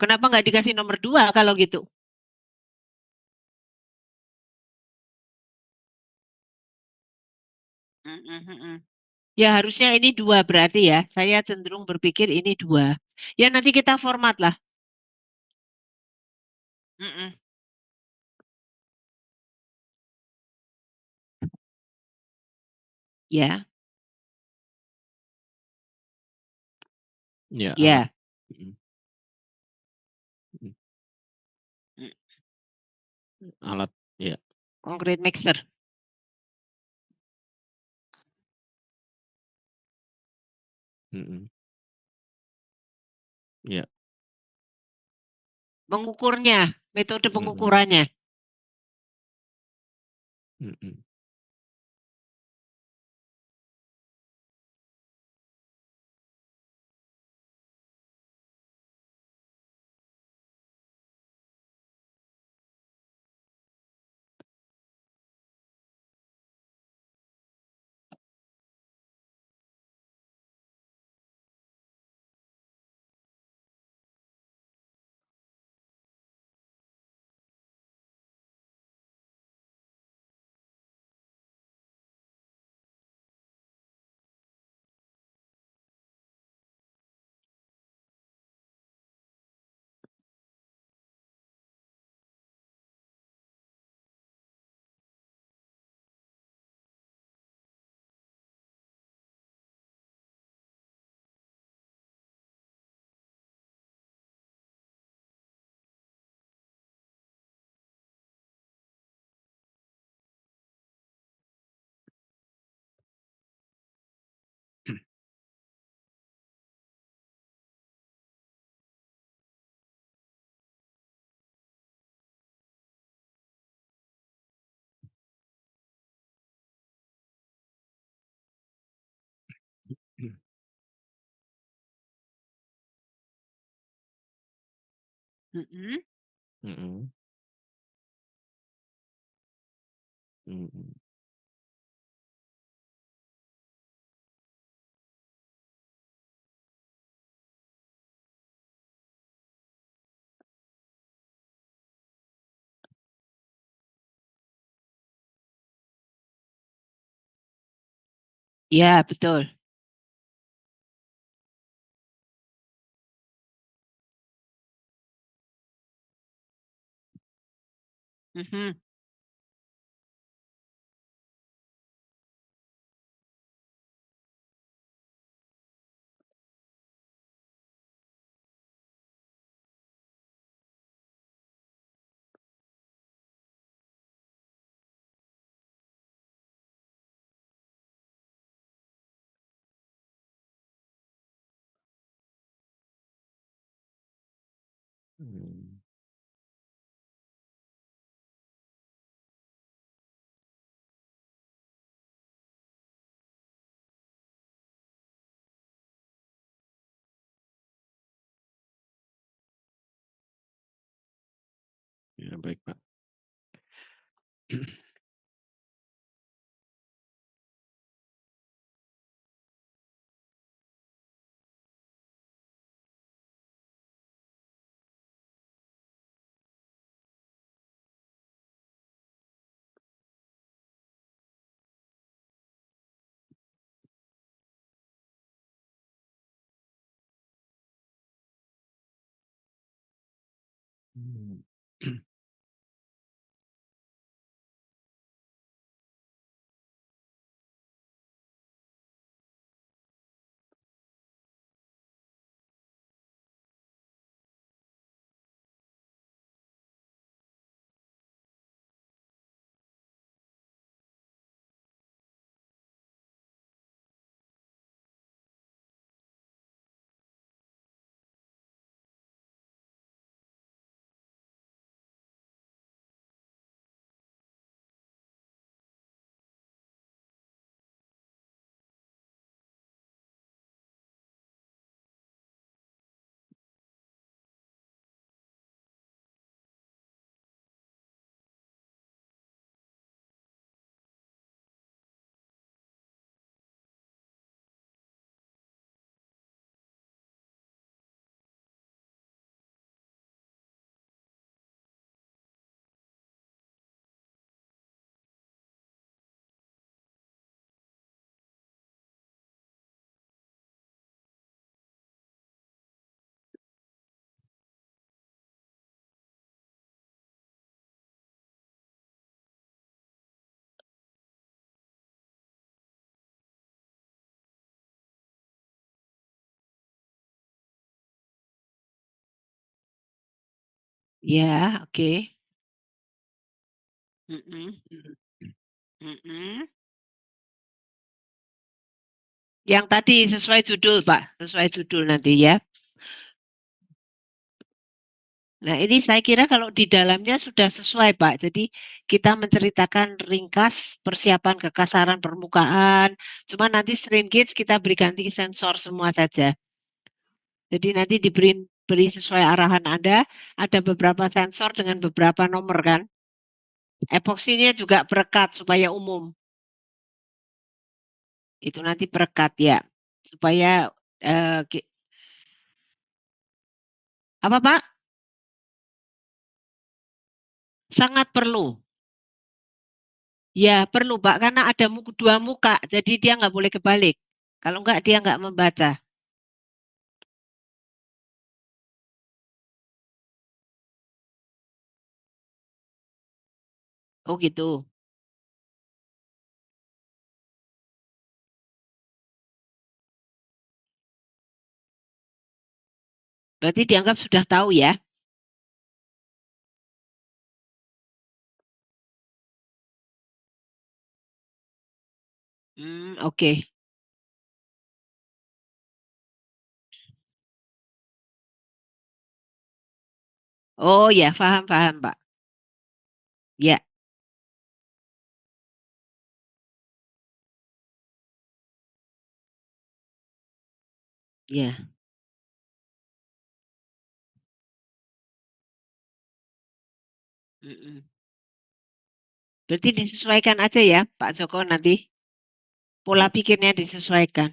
Kenapa nggak dikasih nomor 2 kalau gitu? Mhm, mhm. Ya harusnya ini 2 berarti ya. Saya cenderung berpikir ini 2. Ya nanti kita format lah. Mhm. Ya, Ya, alat. ya. Mhm, mhm. Mhm. Alat, ya. Concrete mixer. Mhm. Ya. Mengukurnya, metode Mhm. pengukurannya. Mhm. Mhm. Mhm. Mhm. Ya, betul. Mhm. Hmm. Ya, baik, Pak. Hmm. Ya, oke. Mhm. Mhm. Yang tadi sesuai judul, Pak, sesuai judul nanti ya. Nah, ini saya kira kalau di dalamnya sudah sesuai, Pak. Jadi kita menceritakan ringkas persiapan kekasaran permukaan, cuma nanti strain gauge kita beri ganti sensor semua saja. Jadi nanti beri sesuai arahan Anda, ada beberapa sensor dengan beberapa nomor kan. Epoksinya juga perekat supaya umum. Itu nanti perekat ya, supaya apa Pak? Sangat perlu. Ya perlu Pak, karena ada dua muka, jadi dia nggak boleh kebalik. Kalau nggak dia nggak membaca. Oh gitu. Berarti dianggap sudah tahu ya. Oke. Oh ya, paham Pak. Ya, ya. Mm-mm. Berarti disesuaikan aja ya Pak Joko nanti. Pola Ya. pikirnya disesuaikan.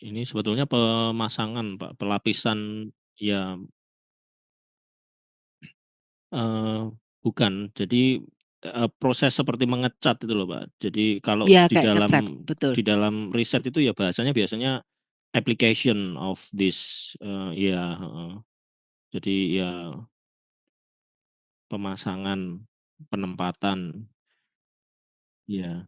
Ini sebetulnya pemasangan, Pak, pelapisan ya bukan. Jadi proses seperti mengecat itu loh, Pak. Jadi kalau Ya, di kayak ngecat, dalam betul. riset itu ya bahasanya biasanya application of this ya, heeh. Jadi ya pemasangan, penempatan, ya.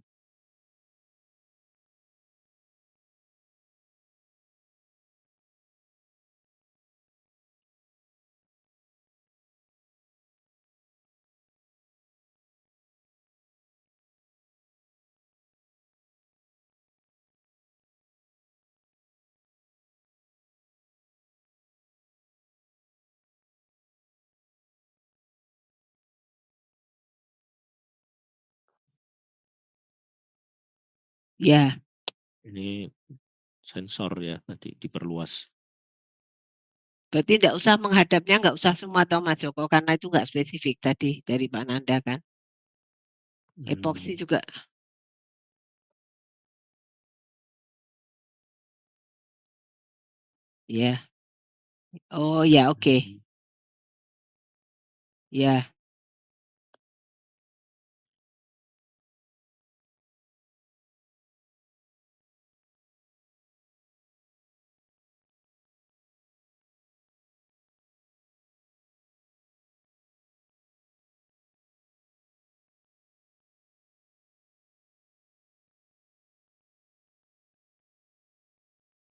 Ya, Ini sensor ya tadi diperluas. berarti nggak usah menghadapnya, nggak usah semua tahu Mas Joko, karena itu nggak spesifik tadi dari Pak Nanda kan. Epoksi Hmm, juga, ya. Oh ya, oke. hmm. Ya,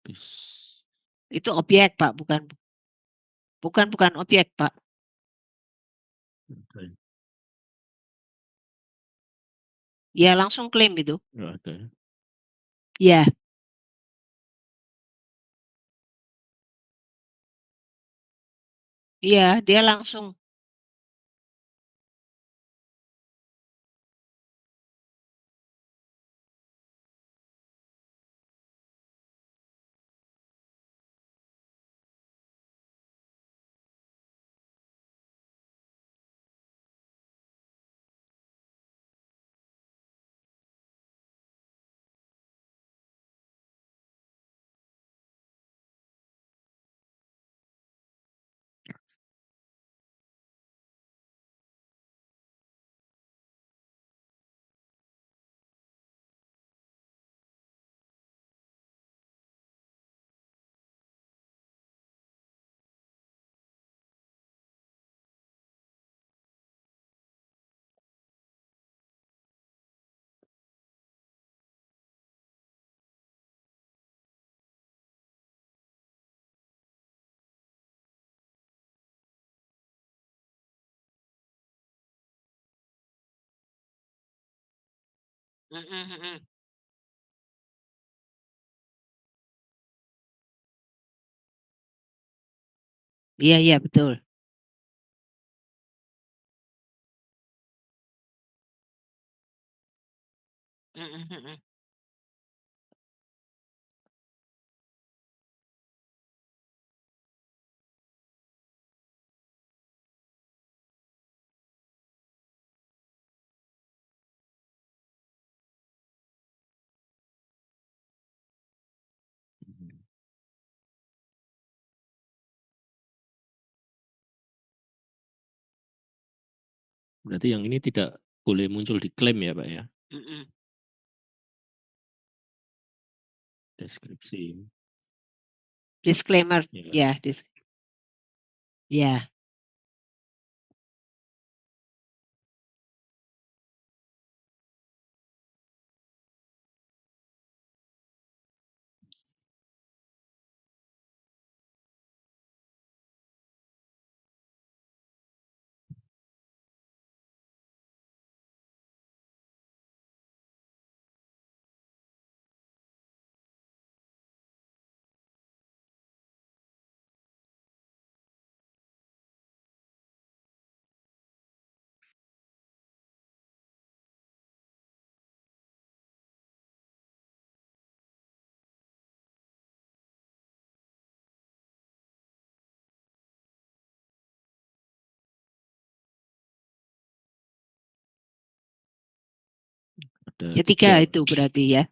Bis- itu objek Pak, bukan objek Pak. Oke, Ya langsung klaim itu. nggak ada ya. Ya, iya dia langsung. Mm, mm, mm. Iya iya betul. Mm, mm, mm, mm. Hmm. Berarti yang ini tidak boleh muncul di klaim ya, Pak ya? Mm, mm. Deskripsi. Disclaimer, Ya. ya, ya. Ada Ya tiga tiga. itu berarti ya.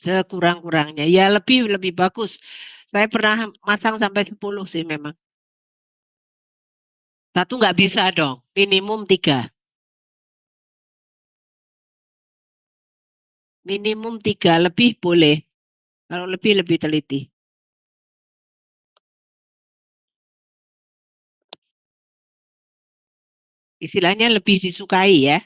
sekurang-kurangnya. Ya lebih bagus. Saya pernah masang sampai 10 sih memang. Satu nggak bisa dong, minimum 3. Minimum 3, lebih boleh. Kalau lebih teliti. Istilahnya lebih disukai ya.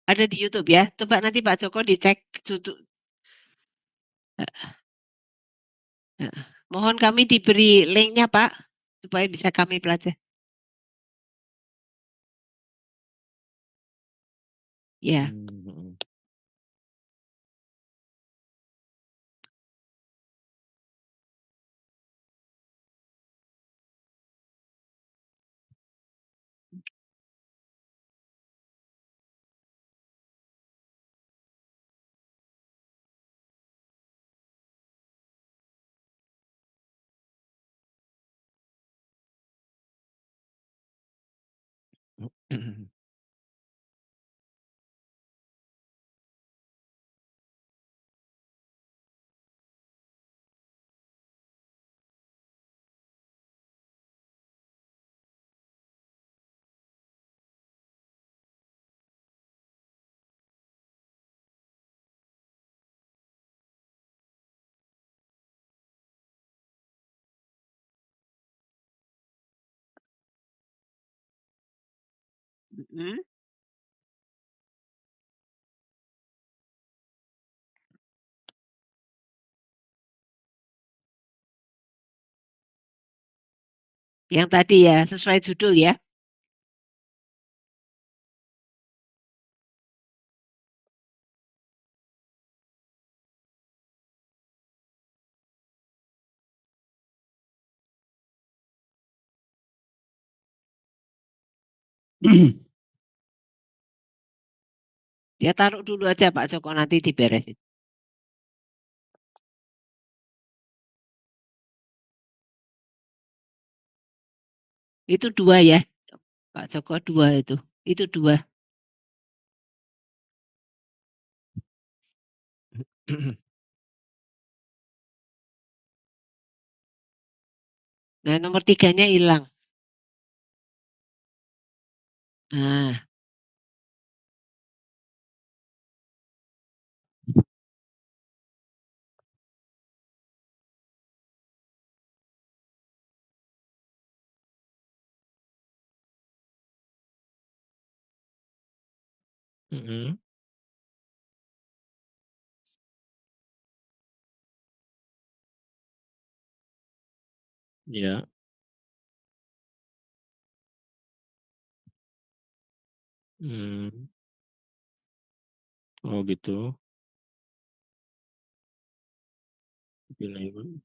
Ada di YouTube ya. Coba nanti Pak Joko dicek. Mohon kami diberi linknya Pak, supaya bisa kami pelajari. Ya. Hmm. Mm-mm. Yang tadi ya, sesuai judul ya. Ya taruh dulu aja Pak Joko, nanti diberesin. Itu 2 ya, Pak Joko, 2 itu. Itu 2. Nah, nomor 3-nya hilang. Nah, Mm-mm. Ya. Hmm. Oh gitu. Pilih.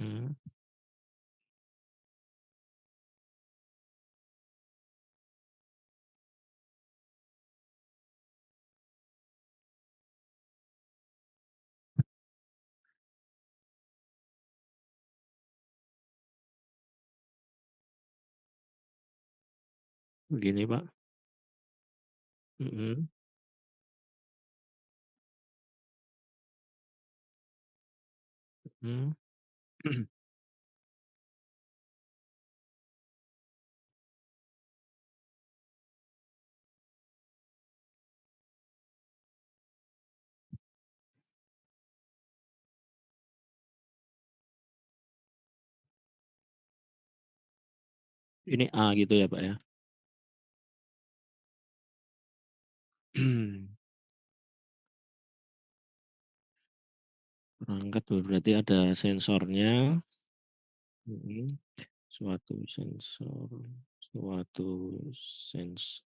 Mm. Begini Pak. Mm-mm. Mm. Ini A gitu ya Pak ya. Perangkat berarti ada sensornya. Mm. Suatu sensor, suatu sensor.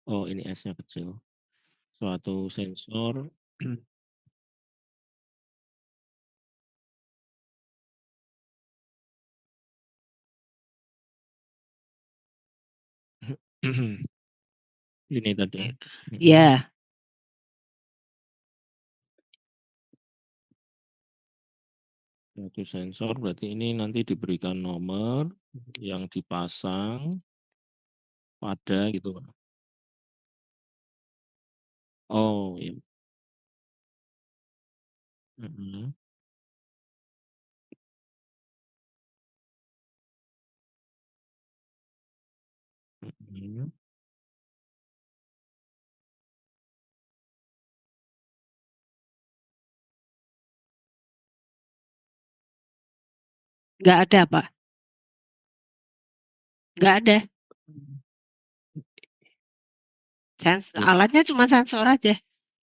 Oh ini S-nya kecil. suatu sensor ini tadi. Ya, Suatu sensor berarti ini nanti diberikan nomor yang dipasang pada gitu. Oh, iya. Mhm, mhm. nggak ada, Pak. Nggak ada. Ya, Alatnya cuma sensor aja.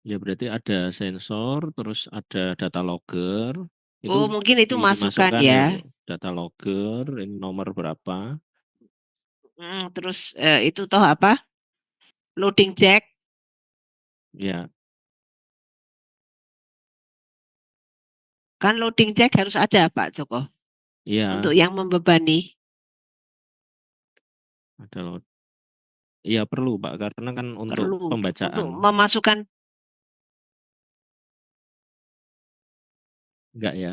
ya berarti ada sensor, terus ada data logger, itu Oh, mungkin itu masukan dimasukkan ya, ya. Bu. Data logger, ini nomor berapa? Terus itu toh apa? Loading jack. Ya, Kan loading jack harus ada, Pak Joko, iya, untuk yang membebani. ada iya perlu Pak, karena kan untuk Perlu untuk pembacaan. memasukkan. Enggak ya?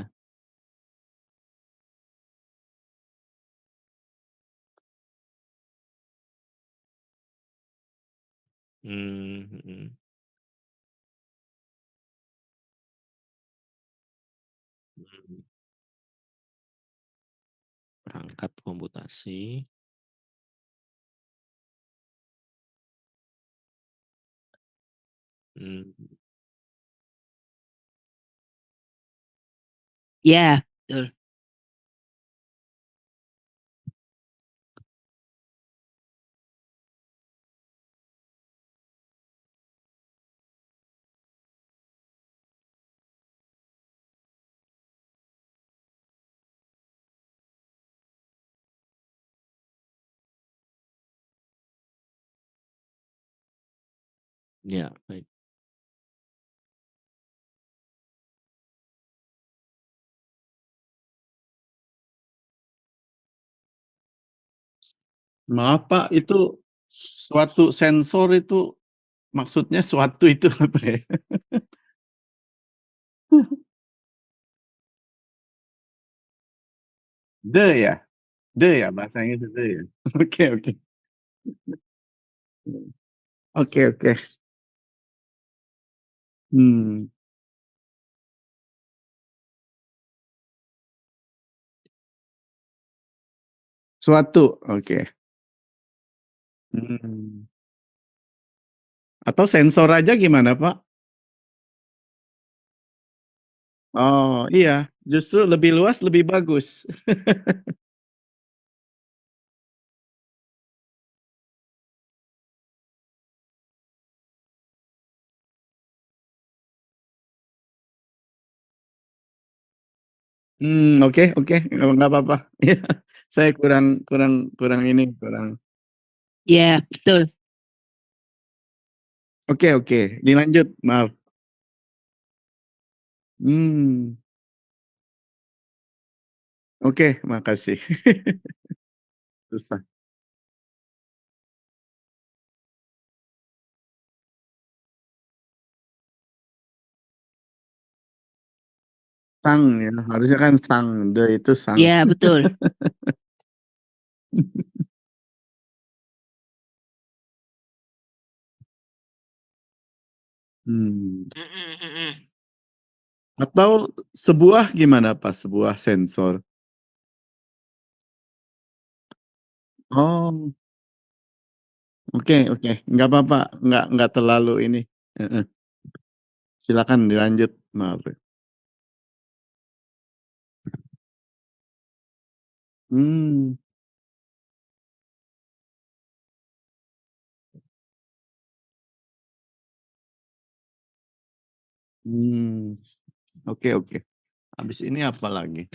Mhm. Mhm. Perangkat komputasi. Hmm, Ya, betul. ya, baik. Maaf Pak, itu suatu sensor itu maksudnya suatu itu apa ya? The ya? The ya bahasa Inggris the ya? Oke oke. Oke oke. Hmm, suatu, oke. Hmm. Atau sensor aja gimana Pak? Oh iya, justru lebih luas lebih bagus. Oke oke, nggak apa-apa. Iya, saya kurang kurang kurang ini, kurang. Ya, betul. Oke oke, dilanjut, maaf. Hmm, oke, makasih. Susah. Sang ya, harusnya kan sang, the itu sang. Ya, betul. Hmm. Mm-mm, mm-mm. Atau sebuah gimana Pak, sebuah sensor? Oh, oke oke, nggak apa-apa, nggak terlalu ini. Heeh. Silakan dilanjut, maaf. Hmm, hmm, oke oke. Habis ini apa lagi?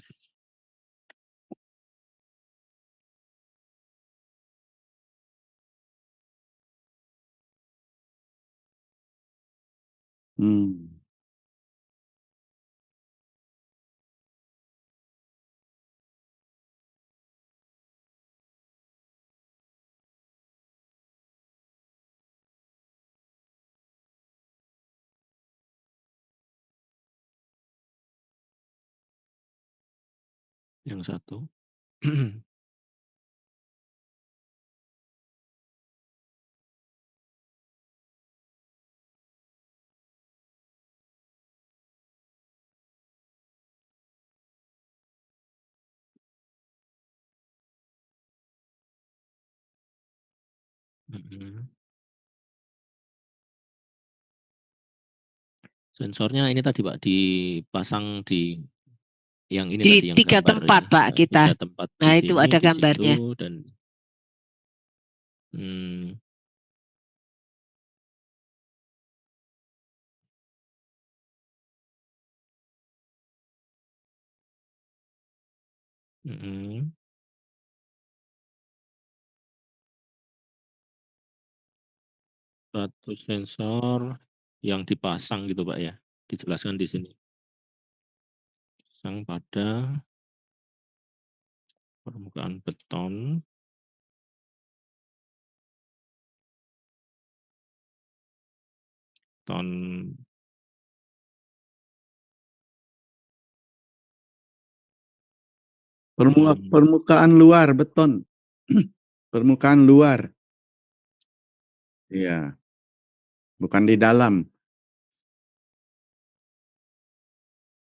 Hmm. Yang satu. Mhm. Sensornya ini tadi Pak dipasang di yang ini Di tadi yang 3 gambar tempat, ini, Pak, kita. 3 tempat di Nah, itu sini, ada di gambarnya. situ, dan hmm, mhm. Satu sensor yang dipasang gitu Pak ya, dijelaskan di sini. Pasang pada permukaan beton. Beton Permukaan luar beton. Permukaan luar. Iya, bukan di dalam.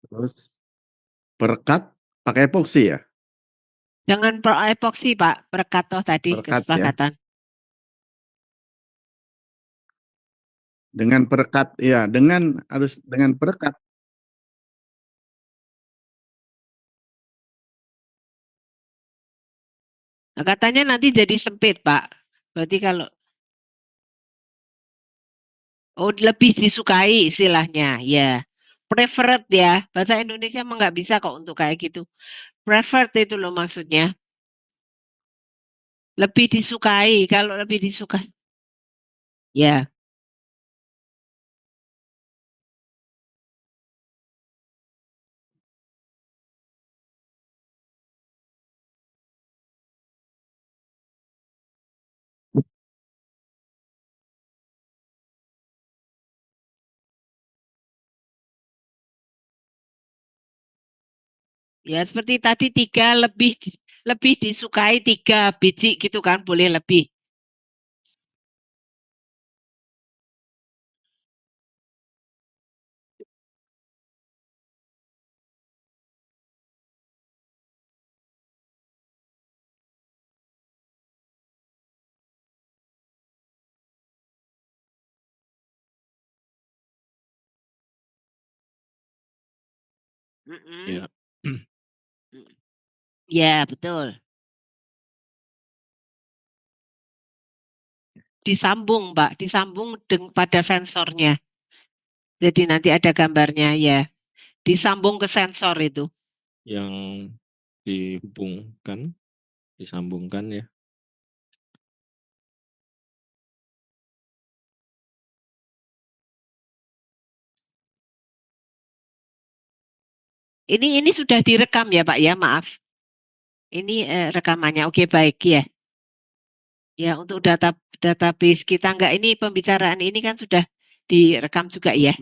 Terus perekat pakai epoksi ya? Jangan epoksi, Pak, perekat toh tadi Perekat ya. kesepakatan. Dengan perekat, ya, harus dengan perekat. Nah, katanya nanti jadi sempit, Pak. Berarti kalau lebih disukai istilahnya, ya. Preferred ya. Bahasa Indonesia emang nggak bisa kok untuk kayak gitu. Preferred itu loh maksudnya. Lebih disukai, kalau lebih disukai. Ya, ya seperti tadi 3 lebih disukai 3 biji gitu kan, boleh lebih. Mm-mm. Ya. Ya, betul. Disambung, Mbak, disambung pada sensornya. Jadi nanti ada gambarnya ya. Disambung ke sensor itu. Yang disambungkan ya. Ini sudah direkam ya, Pak ya, maaf. Ini rekamannya. Oke, baik ya. Ya, untuk database kita enggak, ini pembicaraan ini kan sudah direkam juga ya.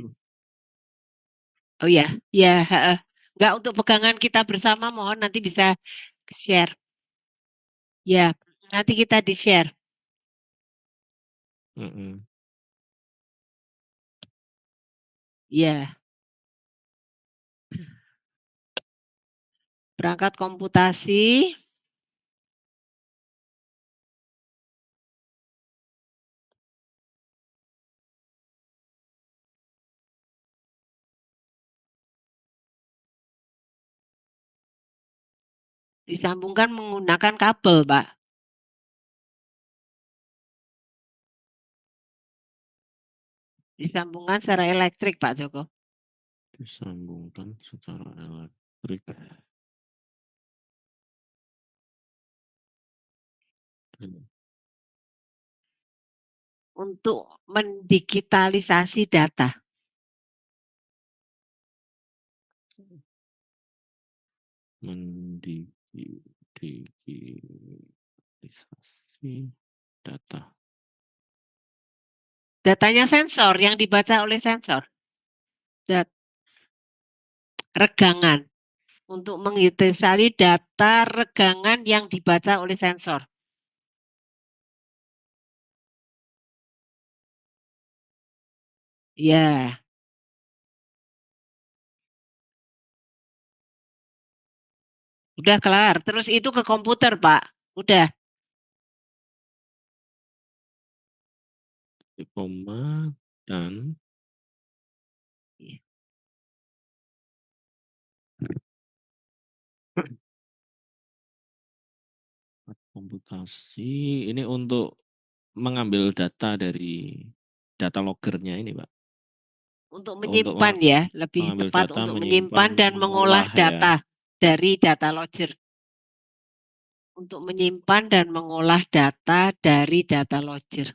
Oh ya, ya, heeh. Enggak, untuk pegangan kita bersama mohon nanti bisa share. Ya, nanti kita di-share. Mhm. Ya. Perangkat komputasi. Disambungkan menggunakan kabel, Pak. Disambungkan secara elektrik, Pak Joko. Disambungkan secara elektrik. Untuk mendigitalisasi data. Mendigitalisasi data. Datanya sensor yang dibaca oleh sensor. Regangan. Untuk mengidentifikasi data regangan yang dibaca oleh sensor. Ya. Udah kelar. Terus itu ke komputer, Pak. Udah. Koma dan komputasi ini untuk mengambil data dari data loggernya ini, Pak. Untuk Untuk menyimpan ya, lebih mengambil tepat data, untuk menyimpan dan mengolah mengolah ya. data dari data logger. Untuk menyimpan dan mengolah data dari data logger.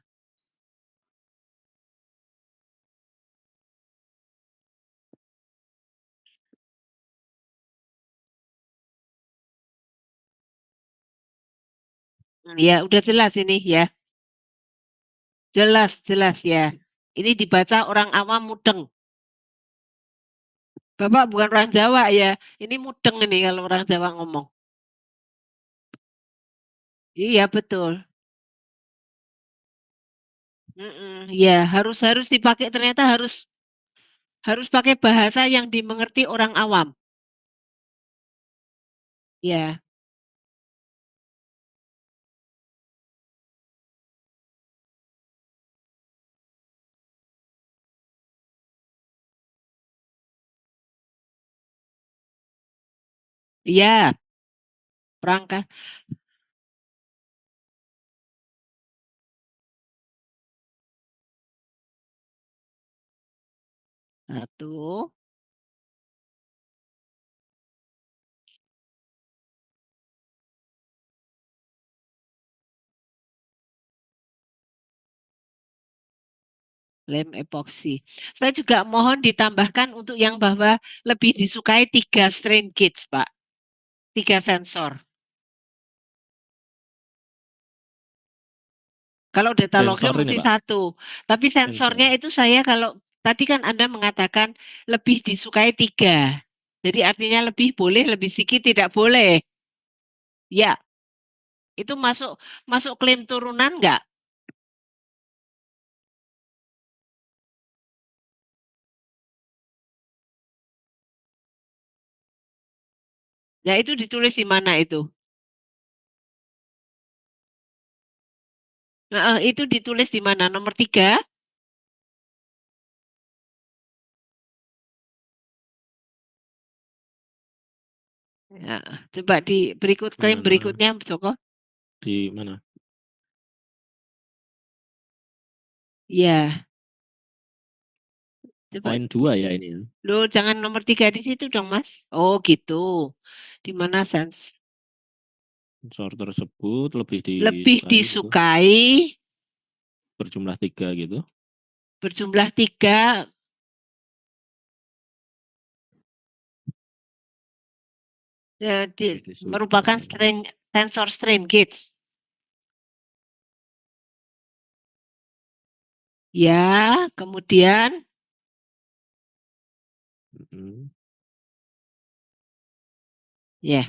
Ya, udah jelas ini ya. Jelas ya. Ini dibaca orang awam mudeng. Bapak bukan orang Jawa ya. Ini mudeng ini kalau orang Jawa ngomong. Iya, betul. Ya, harus dipakai, ternyata harus pakai bahasa yang dimengerti orang awam. Ya. Iya. Perangkat. Satu. Lem epoxy. Saya juga mohon ditambahkan untuk yang bahwa lebih disukai 3 strain gauge, Pak. 3 sensor. Kalau data logger Sensor ini, mesti Pak. 1. Tapi sensornya itu saya kalau tadi kan Anda mengatakan lebih disukai 3. Jadi artinya lebih boleh, lebih sedikit tidak boleh. Ya. Itu masuk klaim turunan enggak? Ya itu ditulis di mana itu? Nah, itu ditulis di mana? Nomor 3? Ya, coba di klaim Mana? berikutnya, Joko. Di mana? Ya. Coba. Poin 2 ya ini. Loh, jangan nomor 3 di situ dong, Mas. Oh, gitu. Di mana sensor tersebut lebih lebih disukai gitu. disukai Berjumlah 3 gitu. berjumlah 3 merupakan sensor strain gauge. Ya, kemudian ya.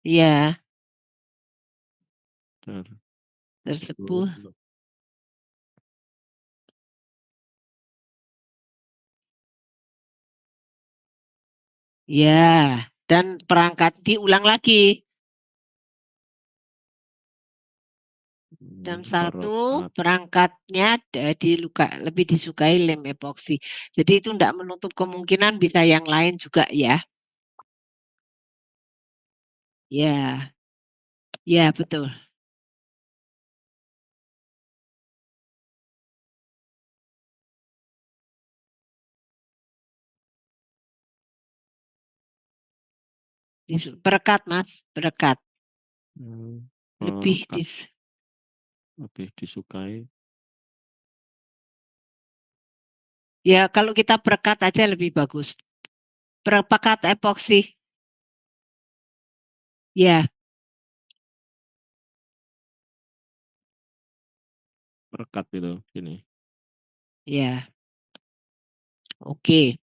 Ya. Tersebut. Ya, dan perangkat diulang lagi. Dan 1 perangkatnya lebih disukai lem epoxy. Jadi itu tidak menutup kemungkinan bisa yang lain juga ya. Ya. Ya, betul. Perekat, Mas, perekat. Lebih Perekat, lebih disukai. Ya, kalau kita perekat aja lebih bagus. Perekat epoksi. Ya, Perekat itu ini. ya. Oke.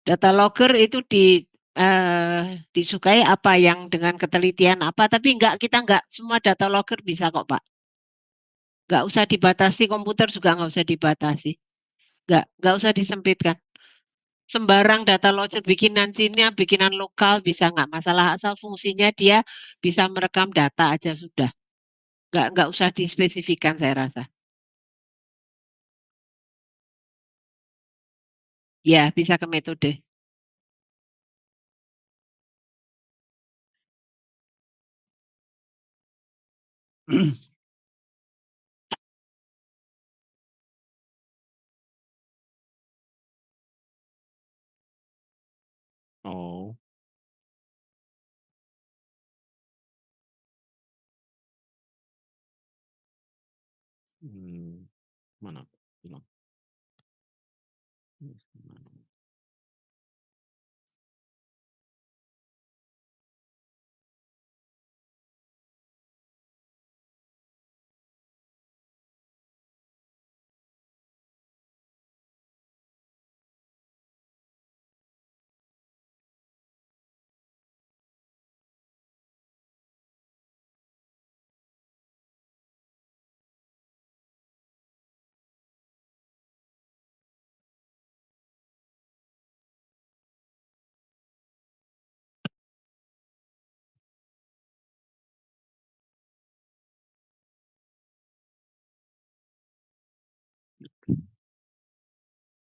Data logger itu disukai apa yang dengan ketelitian apa, tapi kita enggak semua data logger bisa kok, Pak. Enggak usah dibatasi, komputer juga enggak usah dibatasi. Enggak usah disempitkan. Sembarang data logger bikinan Cina, bikinan lokal bisa enggak masalah, asal fungsinya dia bisa merekam data aja sudah. Enggak usah dispesifikan saya rasa. Ya, bisa ke metode. Oh. Mana? Hilang.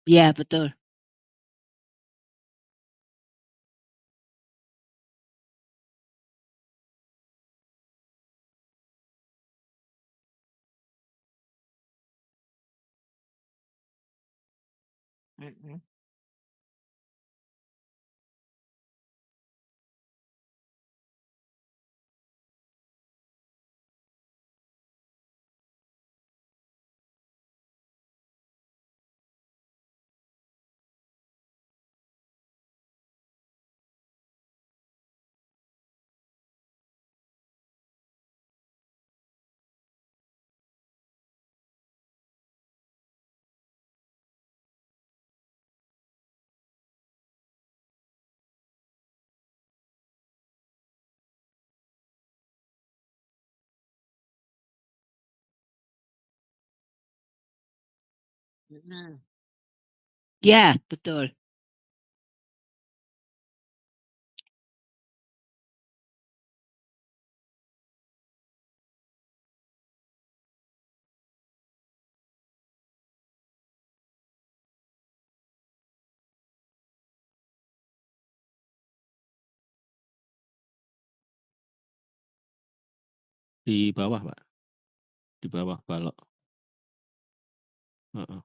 Ya, betul. Ya, betul. Di bawah, Pak. Di bawah balok. Heeh.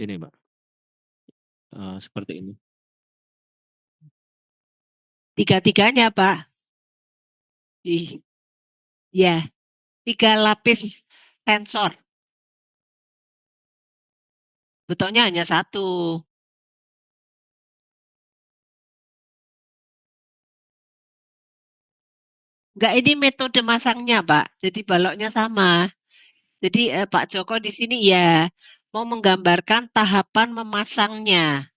Ini, Pak. Seperti ini. Tiga-tiganya, Pak. Ya, 3 lapis sensor. Betulnya hanya 1. Enggak, ini metode masangnya, Pak. Jadi baloknya sama. Jadi Pak Joko di sini ya mau menggambarkan tahapan memasangnya.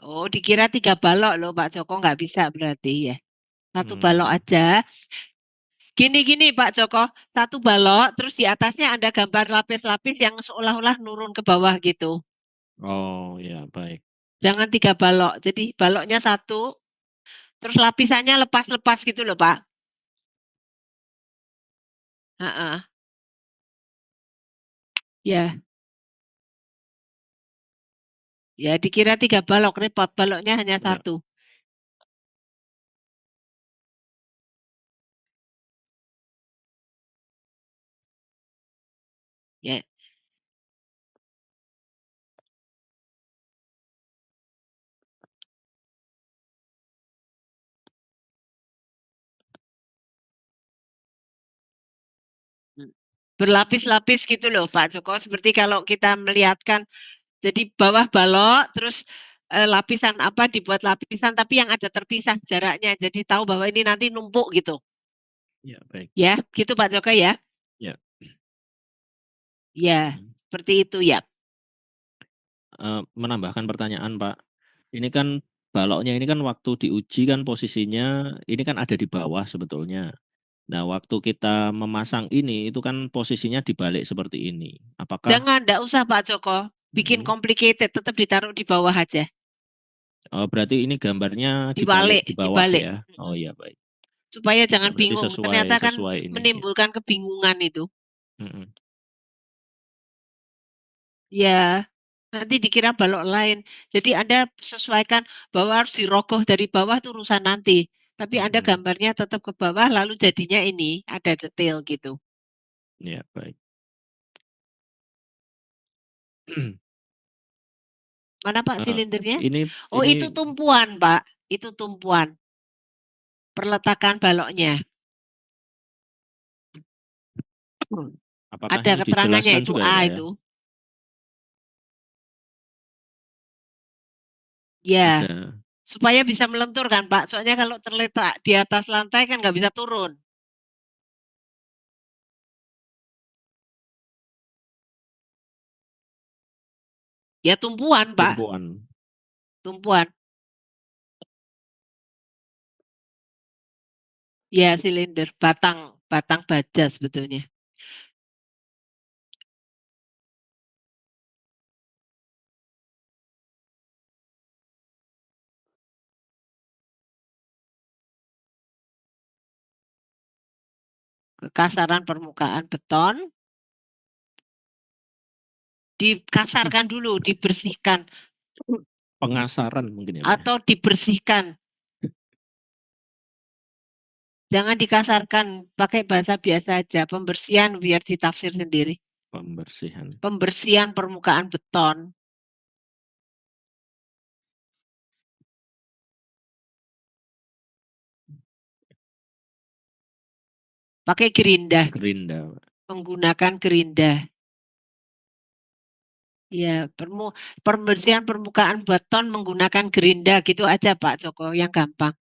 Oh, dikira 3 balok loh Pak Joko, nggak bisa berarti ya. 1 balok aja. Gini Pak Joko, 1 balok, terus di atasnya ada gambar lapis-lapis yang seolah-olah nurun ke bawah gitu. Oh, ya, baik. Jangan 3 balok. Jadi baloknya 1, terus lapisannya lepas-lepas gitu loh Pak. Heeh. Ya, ya dikira 3 balok, repot, baloknya hanya Ya. 1. Ya. Berlapis-lapis gitu loh Pak Joko, seperti kalau kita melihatkan, jadi bawah balok, terus lapisan apa dibuat lapisan, tapi yang ada terpisah jaraknya, jadi tahu bahwa ini nanti numpuk gitu. Ya, baik. Ya, gitu Pak Joko ya. Ya. Ya, seperti itu ya. Menambahkan pertanyaan Pak, ini kan baloknya ini kan waktu diuji kan posisinya ini kan ada di bawah sebetulnya. Nah, waktu kita memasang ini itu kan posisinya dibalik seperti ini. Apakah Enggak usah Pak Joko, bikin complicated, tetap ditaruh di bawah aja. berarti ini gambarnya Dibalik, di bawah dibalik. ya? Oh iya, baik. Supaya Ya, jangan berarti bingung, ternyata kan sesuai ini. Ya. menimbulkan kebingungan itu. Mm-mm. Ya, nanti dikira balok lain. Jadi Anda sesuaikan bahwa harus dirogoh dari bawah itu urusan nanti. Tapi Anda gambarnya tetap ke bawah, lalu jadinya ini ada detail gitu. Ya, baik. Mana Pak silindernya? Oh, ini itu tumpuan Pak, itu tumpuan. Perletakan baloknya. apakah Ada ini keterangannya dijelaskan itu juga ya, A Pak, ya? itu. Ya, Ada. supaya bisa melentur kan Pak. Soalnya kalau terletak di atas lantai kan nggak bisa turun. Ya tumpuan Pak, Tumpuan. tumpuan. Ya silinder, batang baja sebetulnya. Kekasaran permukaan beton, dikasarkan dulu, dibersihkan, Pengasaran mungkin ya, Pak, ya? atau dibersihkan. Jangan dikasarkan, pakai bahasa biasa aja, pembersihan biar ditafsir sendiri. Pembersihan. Pembersihan permukaan beton. Pakai gerinda. Gerinda, Pak. Menggunakan gerinda. Ya, pembersihan permukaan beton menggunakan gerinda gitu aja Pak Joko, yang gampang.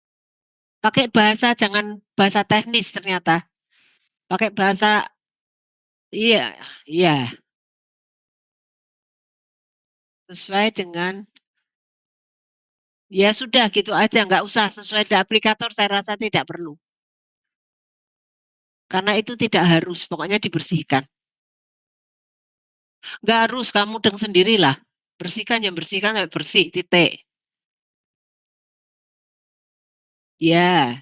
Pakai bahasa, jangan bahasa teknis ternyata. Pakai bahasa, iya, iya. Sesuai dengan, ya sudah gitu aja, nggak usah sesuai dengan aplikator, saya rasa tidak perlu. Karena itu tidak harus, pokoknya dibersihkan. Nggak harus, kamu deng sendirilah. Bersihkan, yang bersihkan sampai bersih, titik. Ya,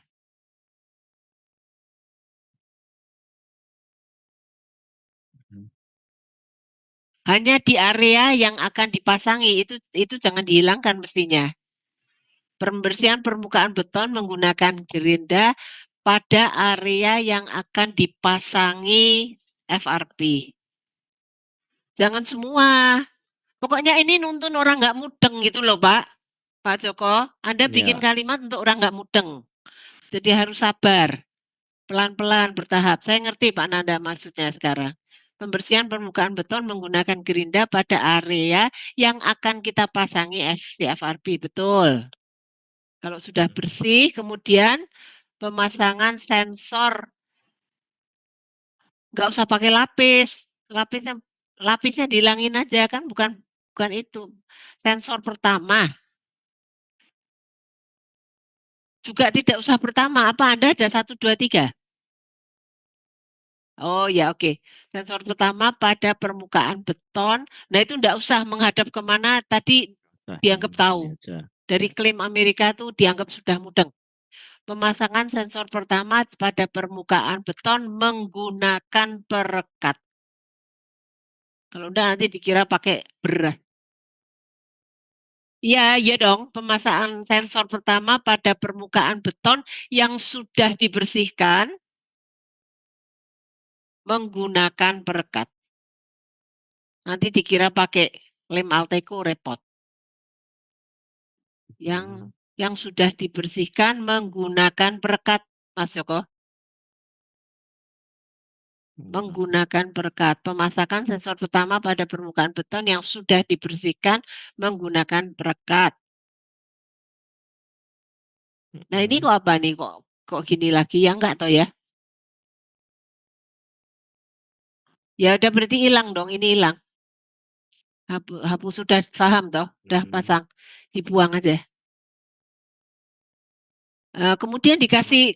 hanya di area yang akan dipasangi, itu jangan dihilangkan mestinya. Pembersihan permukaan beton menggunakan gerinda pada area yang akan dipasangi FRP. Jangan semua. Pokoknya ini nuntun orang nggak mudeng gitu loh Pak. Pak Joko, Anda bikin Ya. kalimat untuk orang nggak mudeng. Jadi harus sabar. Pelan-pelan, bertahap. Saya ngerti Pak Nanda maksudnya sekarang. Pembersihan permukaan beton menggunakan gerinda pada area yang akan kita pasangi FRP. Betul. Kalau sudah bersih, kemudian pemasangan sensor. Nggak usah pakai lapis. Lapisnya dihilangin aja kan, bukan itu. Sensor pertama. Juga tidak usah pertama. Apa Anda ada 1, 2, 3? Oh ya oke. Sensor pertama pada permukaan beton. Nah itu enggak usah menghadap kemana, tadi dianggap tahu. Dari klaim Amerika itu dianggap sudah mudeng. Pemasangan sensor pertama pada permukaan beton menggunakan perekat. Kalau enggak nanti dikira pakai beras. Iya, iya dong. Pemasangan sensor pertama pada permukaan beton yang sudah dibersihkan menggunakan perekat. Nanti dikira pakai lem Alteco repot. Yang sudah dibersihkan menggunakan perekat, Mas Joko. Menggunakan perekat. Pemasangan sensor pertama pada permukaan beton yang sudah dibersihkan menggunakan perekat. Nah ini kok apa nih? Kok gini lagi? Ya enggak toh ya? Ya udah berarti hilang dong. Ini hilang. Hapus sudah paham toh? Udah pasang. Dibuang aja. Kemudian dikasih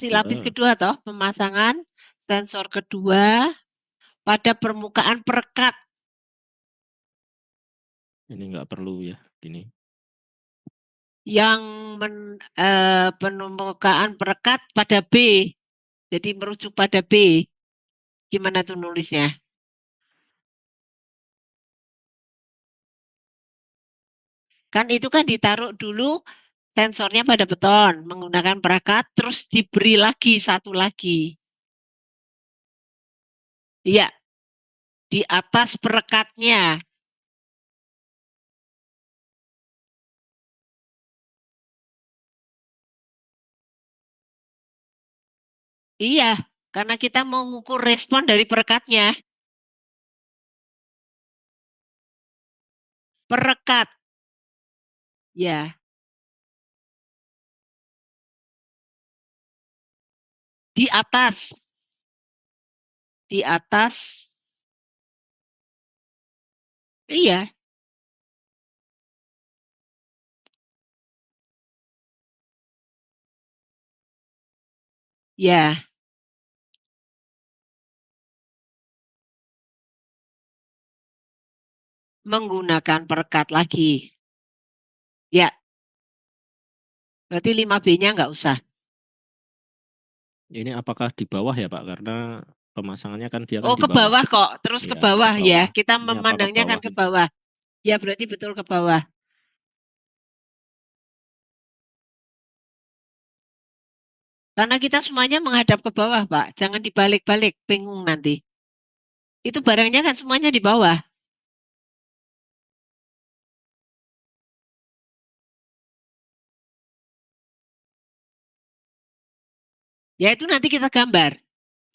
lapis kedua toh, pemasangan sensor kedua pada permukaan perekat. Ini nggak perlu ya, ini. Yang permukaan perekat pada B. Jadi merujuk pada B. Gimana tuh nulisnya? Kan itu kan ditaruh dulu sensornya pada beton menggunakan perekat, terus diberi lagi satu lagi. Iya, di atas perekatnya. Iya, karena kita mau mengukur respon dari perekatnya. Perekat. Ya. Di atas. Di atas. Iya. Ya. Menggunakan perekat lagi. Ya. Berarti 5B-nya nggak usah. Ini apakah di bawah ya Pak? Karena pemasangannya kan dia kan Oh, di ke bawah kok. Terus Iya, ke bawah ke ya. bawah. Kita Ini apa ke memandangnya kan bawah ke ini? bawah. Ya, berarti betul ke bawah. Karena kita semuanya menghadap ke bawah, Pak. Jangan dibalik-balik, bingung nanti. Itu barangnya kan semuanya di bawah. Ya itu nanti kita gambar.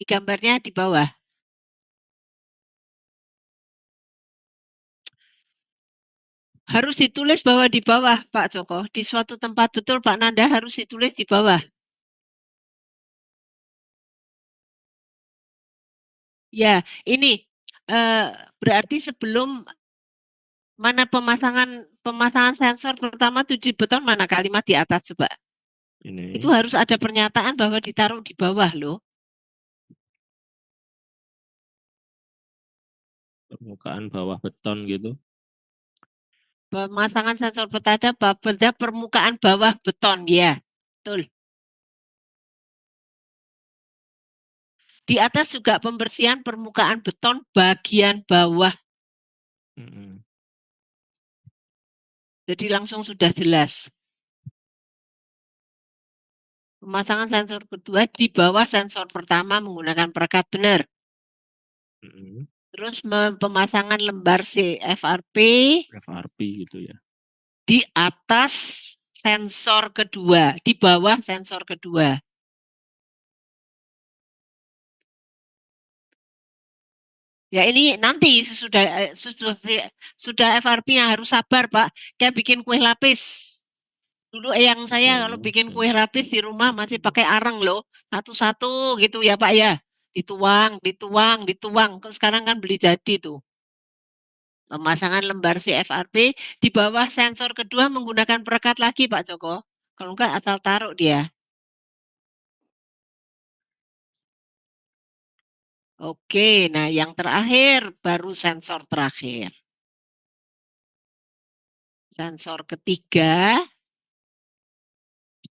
Di gambarnya di bawah. Harus ditulis bahwa di bawah, Pak Joko. Di suatu tempat betul, Pak Nanda, harus ditulis di bawah. Ya, ini berarti sebelum mana pemasangan sensor pertama tuh di beton, mana kalimat di atas coba. Ini Itu harus ada pernyataan bahwa ditaruh di bawah loh. permukaan bawah beton gitu. Pemasangan sensor pada permukaan bawah beton, ya. Betul. Di atas juga pembersihan permukaan beton bagian bawah. Jadi langsung sudah jelas. Pemasangan sensor kedua di bawah sensor pertama menggunakan perekat benar. Terus pemasangan lembar CFRP gitu ya. di atas sensor kedua, di bawah sensor kedua. Ya ini nanti sudah FRP-nya harus sabar Pak. Kayak bikin kue lapis. Dulu yang saya kalau bikin kue lapis di rumah masih pakai arang loh. Satu-satu gitu ya Pak ya. Dituang, dituang, dituang. Terus sekarang kan beli jadi tuh. Pemasangan lembar CFRP di bawah sensor kedua menggunakan perekat lagi Pak Joko. Kalau enggak asal taruh dia. Oke, nah yang terakhir baru sensor terakhir. Sensor ketiga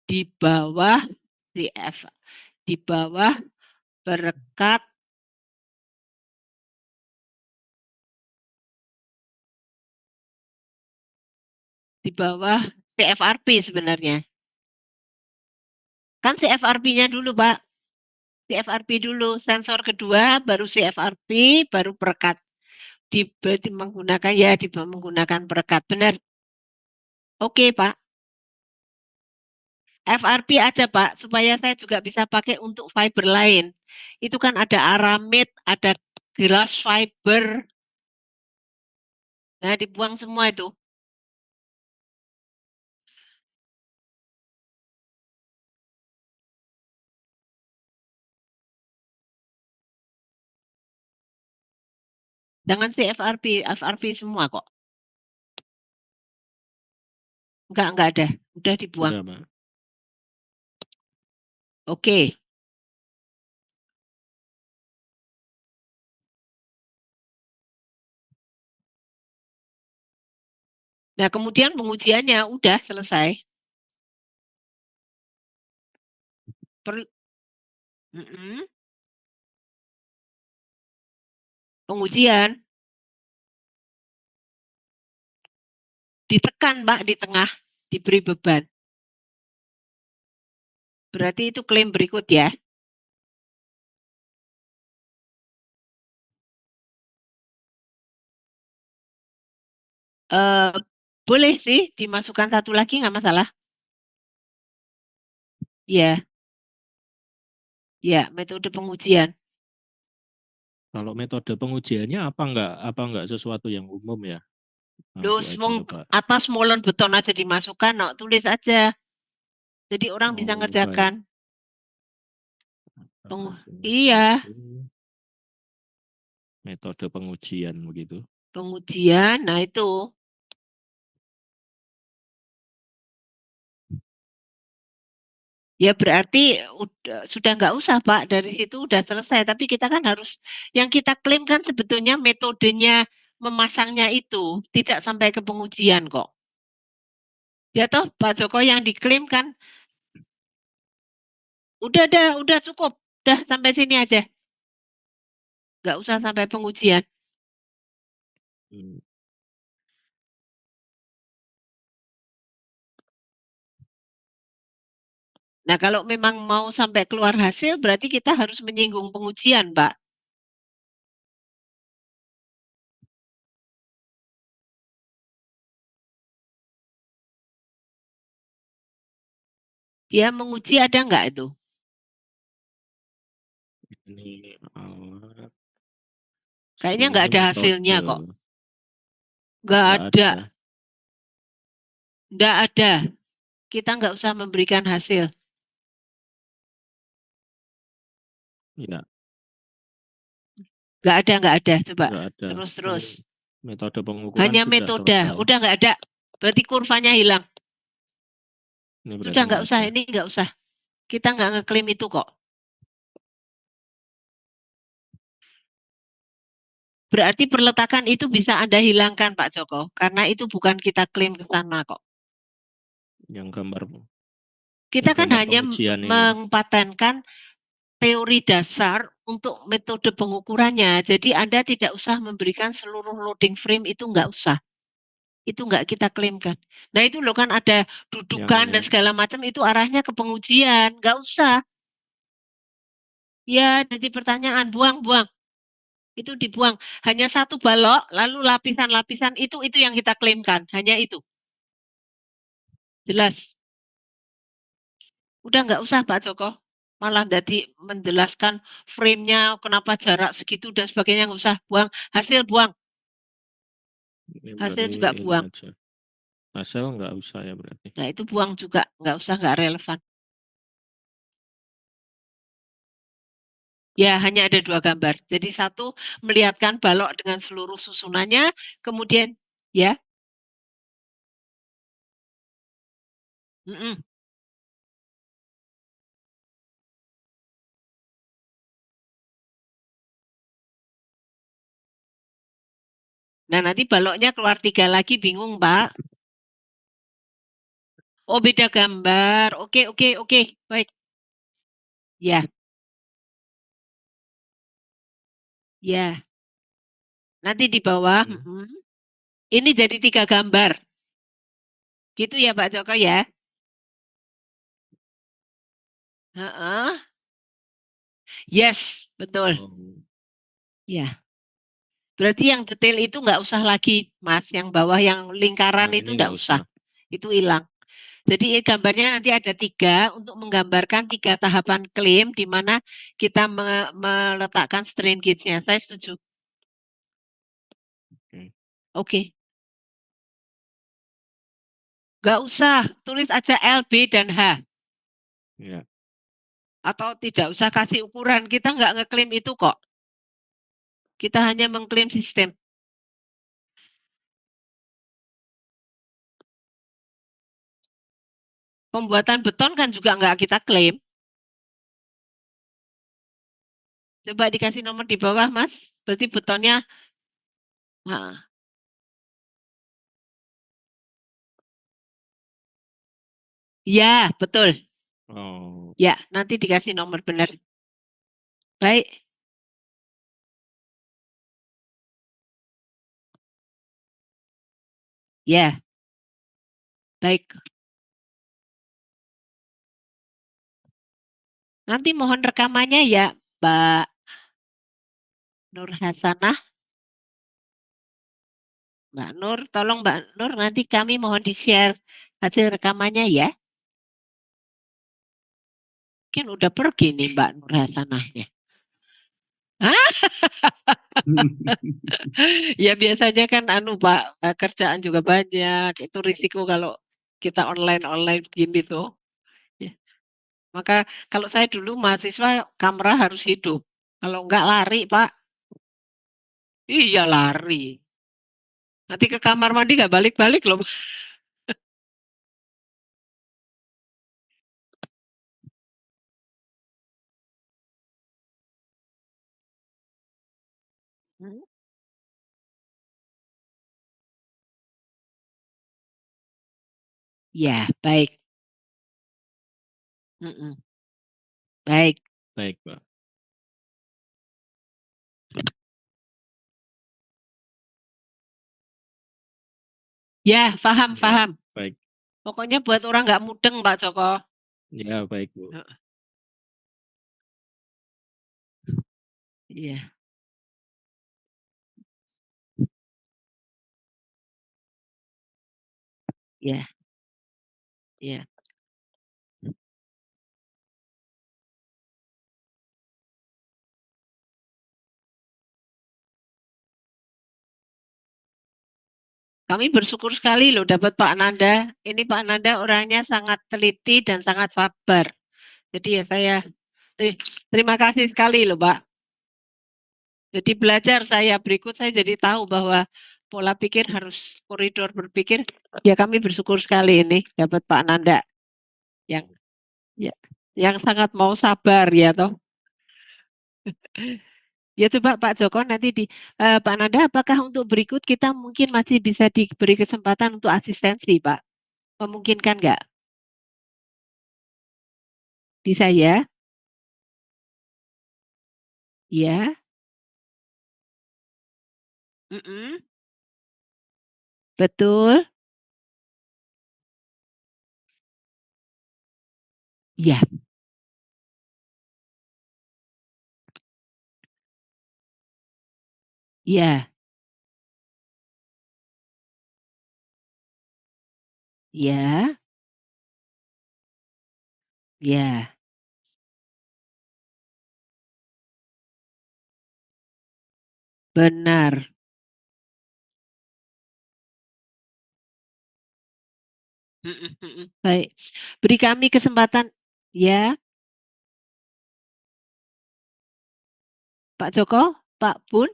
di bawah di bawah perekat Di bawah CFRP sebenarnya. Kan CFRP-nya dulu, Pak. CFRP dulu, sensor kedua, baru CFRP, baru perekat. Menggunakan menggunakan perekat. Benar. Oke, Pak. FRP aja, Pak, supaya saya juga bisa pakai untuk fiber lain. Itu kan ada aramid, ada glass fiber. Nah, dibuang semua itu. Jangan CFRP, FRP semua kok. Enggak ada. Udah dibuang. Sudah, Pak. Oke. Nah, kemudian pengujiannya udah selesai. Pengujian. Ditekan, Pak, di tengah. Diberi beban. Berarti itu klaim berikut ya. Boleh sih dimasukkan satu lagi, nggak masalah. Ya, ya, metode pengujian. Kalau metode pengujiannya apa enggak sesuatu yang umum ya? Loh, Nanti aja, Pak. atas molen beton aja dimasukkan, no, tulis aja. Jadi orang bisa Oh, baik. ngerjakan. Iya, Metode pengujian begitu. pengujian, nah itu. Ya berarti sudah nggak usah, Pak, dari situ udah selesai. Tapi kita kan harus, yang kita klaim kan sebetulnya metodenya memasangnya itu, tidak sampai ke pengujian kok. Ya toh Pak Joko yang diklaim kan, udah cukup, udah sampai sini aja. Nggak usah sampai pengujian. Nah, kalau memang mau sampai keluar hasil, berarti kita harus menyinggung pengujian, Pak. Ya, menguji ada nggak itu? Ini alat. Kayaknya nggak ada hasilnya kok. Nggak ada. Nggak ada. Kita nggak usah memberikan hasil. Ya. Nggak ada. Coba Nggak ada. terus. Metode pengukuran Hanya sudah metode. selesai. Udah nggak ada. Berarti kurvanya hilang. Ini Sudah nggak usah. ada. Ini nggak usah. Kita nggak ngeklaim itu kok. Berarti perletakan itu bisa Anda hilangkan, Pak Joko. Karena itu bukan kita klaim ke sana kok. Yang gambar. Kita kan hanya pengujian ini. mempatenkan teori dasar untuk metode pengukurannya. Jadi Anda tidak usah memberikan seluruh loading frame, itu nggak usah. Itu nggak kita klaimkan. Nah itu loh kan ada dudukan dan segala macam, itu arahnya ke pengujian. Nggak usah. Ya, jadi pertanyaan, buang. Itu dibuang. Hanya satu balok, lalu lapisan-lapisan itu yang kita klaimkan. Hanya itu. Jelas. Udah nggak usah Pak Joko. Malah jadi menjelaskan frame-nya, kenapa jarak segitu dan sebagainya, nggak usah. Buang. Hasil buang. Hasil juga buang. Hasil nggak usah ya berarti. Nah itu buang juga. Nggak usah, nggak relevan. Ya, hanya ada 2 gambar. Jadi satu melihatkan balok dengan seluruh susunannya, kemudian ya. Nah, nanti baloknya keluar 3 lagi, bingung, Pak. Oh, beda gambar. Oke. Baik. Ya. Ya. Nanti di bawah. Ini jadi 3 gambar. Gitu ya Pak Joko ya? Heeh. Yes, betul. Oh, Ya. Berarti yang detail itu nggak usah lagi, Mas. Yang bawah yang lingkaran oh, itu ini nggak nggak usah. usah. Itu hilang. Jadi gambarnya nanti ada 3 untuk menggambarkan 3 tahapan klaim di mana kita meletakkan strain gauge-nya. Saya setuju. Oke. Oke. Nggak usah, tulis aja L, B, dan H. Ya. Atau tidak usah kasih ukuran. Kita nggak ngeklaim itu kok. Kita hanya mengklaim sistem. Pembuatan beton kan juga nggak kita klaim. Coba dikasih nomor di bawah, Mas. Berarti betonnya. Nah, ya, betul. Oh, Ya, nanti dikasih nomor benar. Baik. Ya, baik. Nanti mohon rekamannya ya, Mbak Nur Hasanah. Mbak Nur, tolong Mbak Nur, nanti kami mohon di-share hasil rekamannya ya. Mungkin udah pergi nih Mbak Nur Hasanahnya. Ya biasanya kan Pak, kerjaan juga banyak. Itu risiko kalau kita online begini tuh. Ya. Maka kalau saya dulu mahasiswa kamera harus hidup. Kalau enggak lari, Pak. Iya lari. Nanti ke kamar mandi nggak balik-balik loh. Hmm. Ya, baik. Mm-mm. Baik. baik, Pak. Ya, paham, Ya, paham. baik. Pokoknya buat orang nggak mudeng, Pak Joko. Ya, baik, Bu. Iya, iya, iya. Kami bersyukur sekali loh dapat Pak Nanda. Ini Pak Nanda orangnya sangat teliti dan sangat sabar. Jadi ya saya terima kasih sekali loh Pak. Jadi belajar saya berikut saya jadi tahu bahwa pola pikir harus koridor berpikir. Ya kami bersyukur sekali ini dapat Pak Nanda yang ya, yang sangat mau sabar ya toh. Ya coba Pak Joko nanti Pak Nanda apakah untuk berikut kita mungkin masih bisa diberi kesempatan untuk asistensi Pak? Memungkinkan nggak? Bisa ya? Ya. Mm-mm. Betul. Ya, ya, ya, ya. Benar. Mm-mm, mm-mm. Baik. Beri kami kesempatan. Ya, Pak Joko, Pak Pun.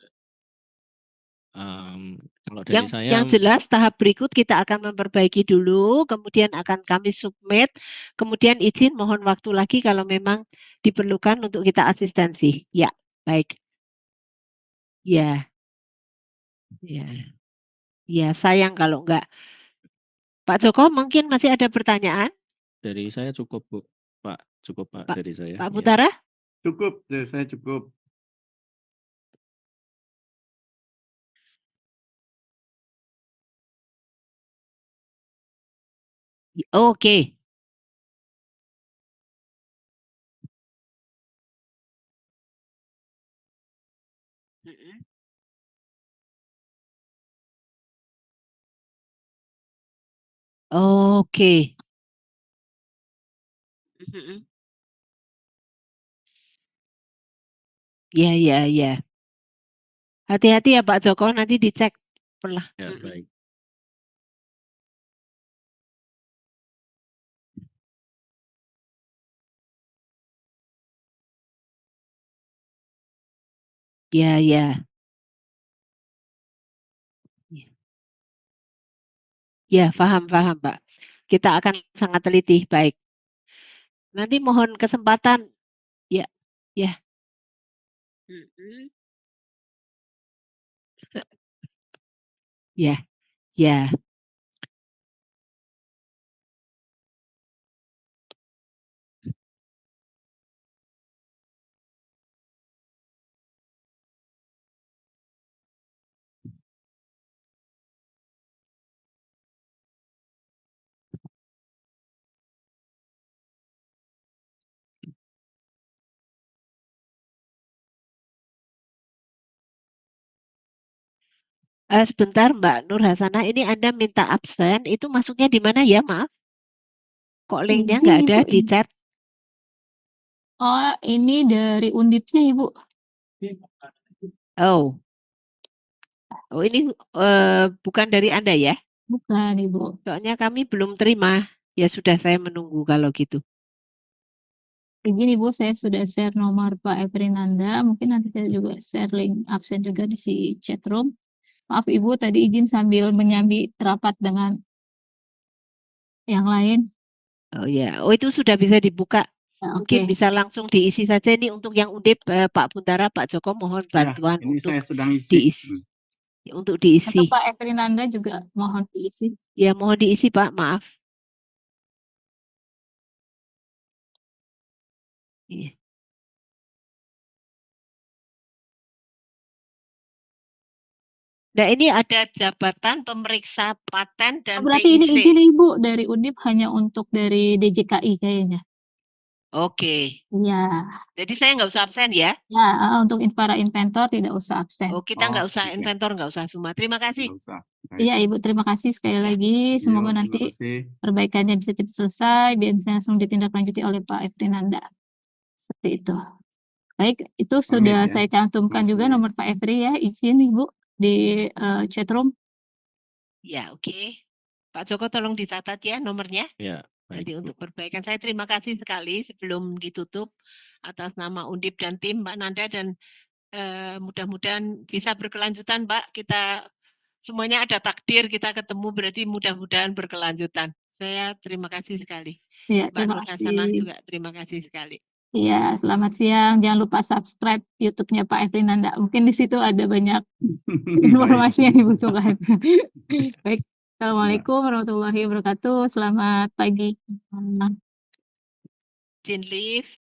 Kalau dari Yang saya, jelas tahap berikut kita akan memperbaiki dulu, kemudian akan kami submit, kemudian izin mohon waktu lagi kalau memang diperlukan untuk kita asistensi. Ya, baik. Ya, ya, ya. Sayang kalau enggak. Pak Joko mungkin masih ada pertanyaan? dari saya cukup, Bu. Pak, cukup, Pak, Pak dari saya. Pak Ya. Putara? Cukup, dari saya cukup. Oke. Mm-mm. Oke. Mm-mm. Ya, ya, ya. Hati-hati ya Pak Joko, nanti dicek pernah. Ya, Mm-mm. baik. Ya, ya. Ya, paham, paham, Pak. Kita akan sangat teliti. Baik. Nanti mohon kesempatan. Ya, ya. Mm-mm. Ya, ya. Sebentar Mbak Nur Hasanah, ini Anda minta absen, itu masuknya di mana ya? Maaf, kok linknya Izin nggak ada Ibu di ini. chat? Oh, ini dari Undipnya Ibu. Oh, oh ini bukan dari Anda ya? Bukan Ibu. Soalnya kami belum terima. Ya sudah, saya menunggu kalau gitu. Begini Ibu, saya sudah share nomor Pak Efrinanda. Mungkin nanti saya juga share link absen juga di si chat room. Maaf Ibu, tadi izin sambil menyambi rapat dengan yang lain. Oh ya, oh itu sudah bisa dibuka. Ya, Mungkin oke. bisa langsung diisi saja ini untuk yang Undip, Pak Buntara, Pak Joko mohon Ya, bantuan ini untuk saya sedang isi. diisi. Untuk diisi. Untuk Pak Efrinanda juga mohon diisi. Ya mohon diisi Pak, maaf. Iya. Nah ini ada jabatan pemeriksa paten dan Berarti ini PIC. izin Ibu dari Undip hanya untuk dari DJKI kayaknya. Oke, Iya. jadi saya nggak usah absen ya? Ya, untuk para inventor tidak usah absen. Oh kita nggak usah oke. inventor, nggak usah semua. Terima kasih. Nggak usah. Baik. Iya Ibu, terima kasih sekali Ya. lagi. Semoga Yo, nanti terima kasih. perbaikannya bisa cepat selesai, biar bisa langsung ditindaklanjuti oleh Pak Efrinanda. Seperti itu. Baik, itu Pamit sudah ya. saya cantumkan Terima juga kasih. nomor Pak Efri ya, izin Ibu di chat room. Ya oke. Pak Joko tolong dicatat ya nomornya. Ya, baik. Nanti Bu. untuk perbaikan. Saya terima kasih sekali sebelum ditutup atas nama Undip dan tim Mbak Nanda dan mudah-mudahan bisa berkelanjutan Mbak. Kita semuanya ada takdir kita ketemu berarti mudah-mudahan berkelanjutan. Saya terima kasih sekali. Ya, Mbak terima Nur Hasanah kasih. juga terima kasih sekali. Iya, selamat siang. Jangan lupa subscribe YouTube-nya Pak Efrinanda. Mungkin di situ ada banyak informasi yang dibutuhkan. Baik, Assalamualaikum warahmatullahi wabarakatuh. Selamat pagi. Izin live.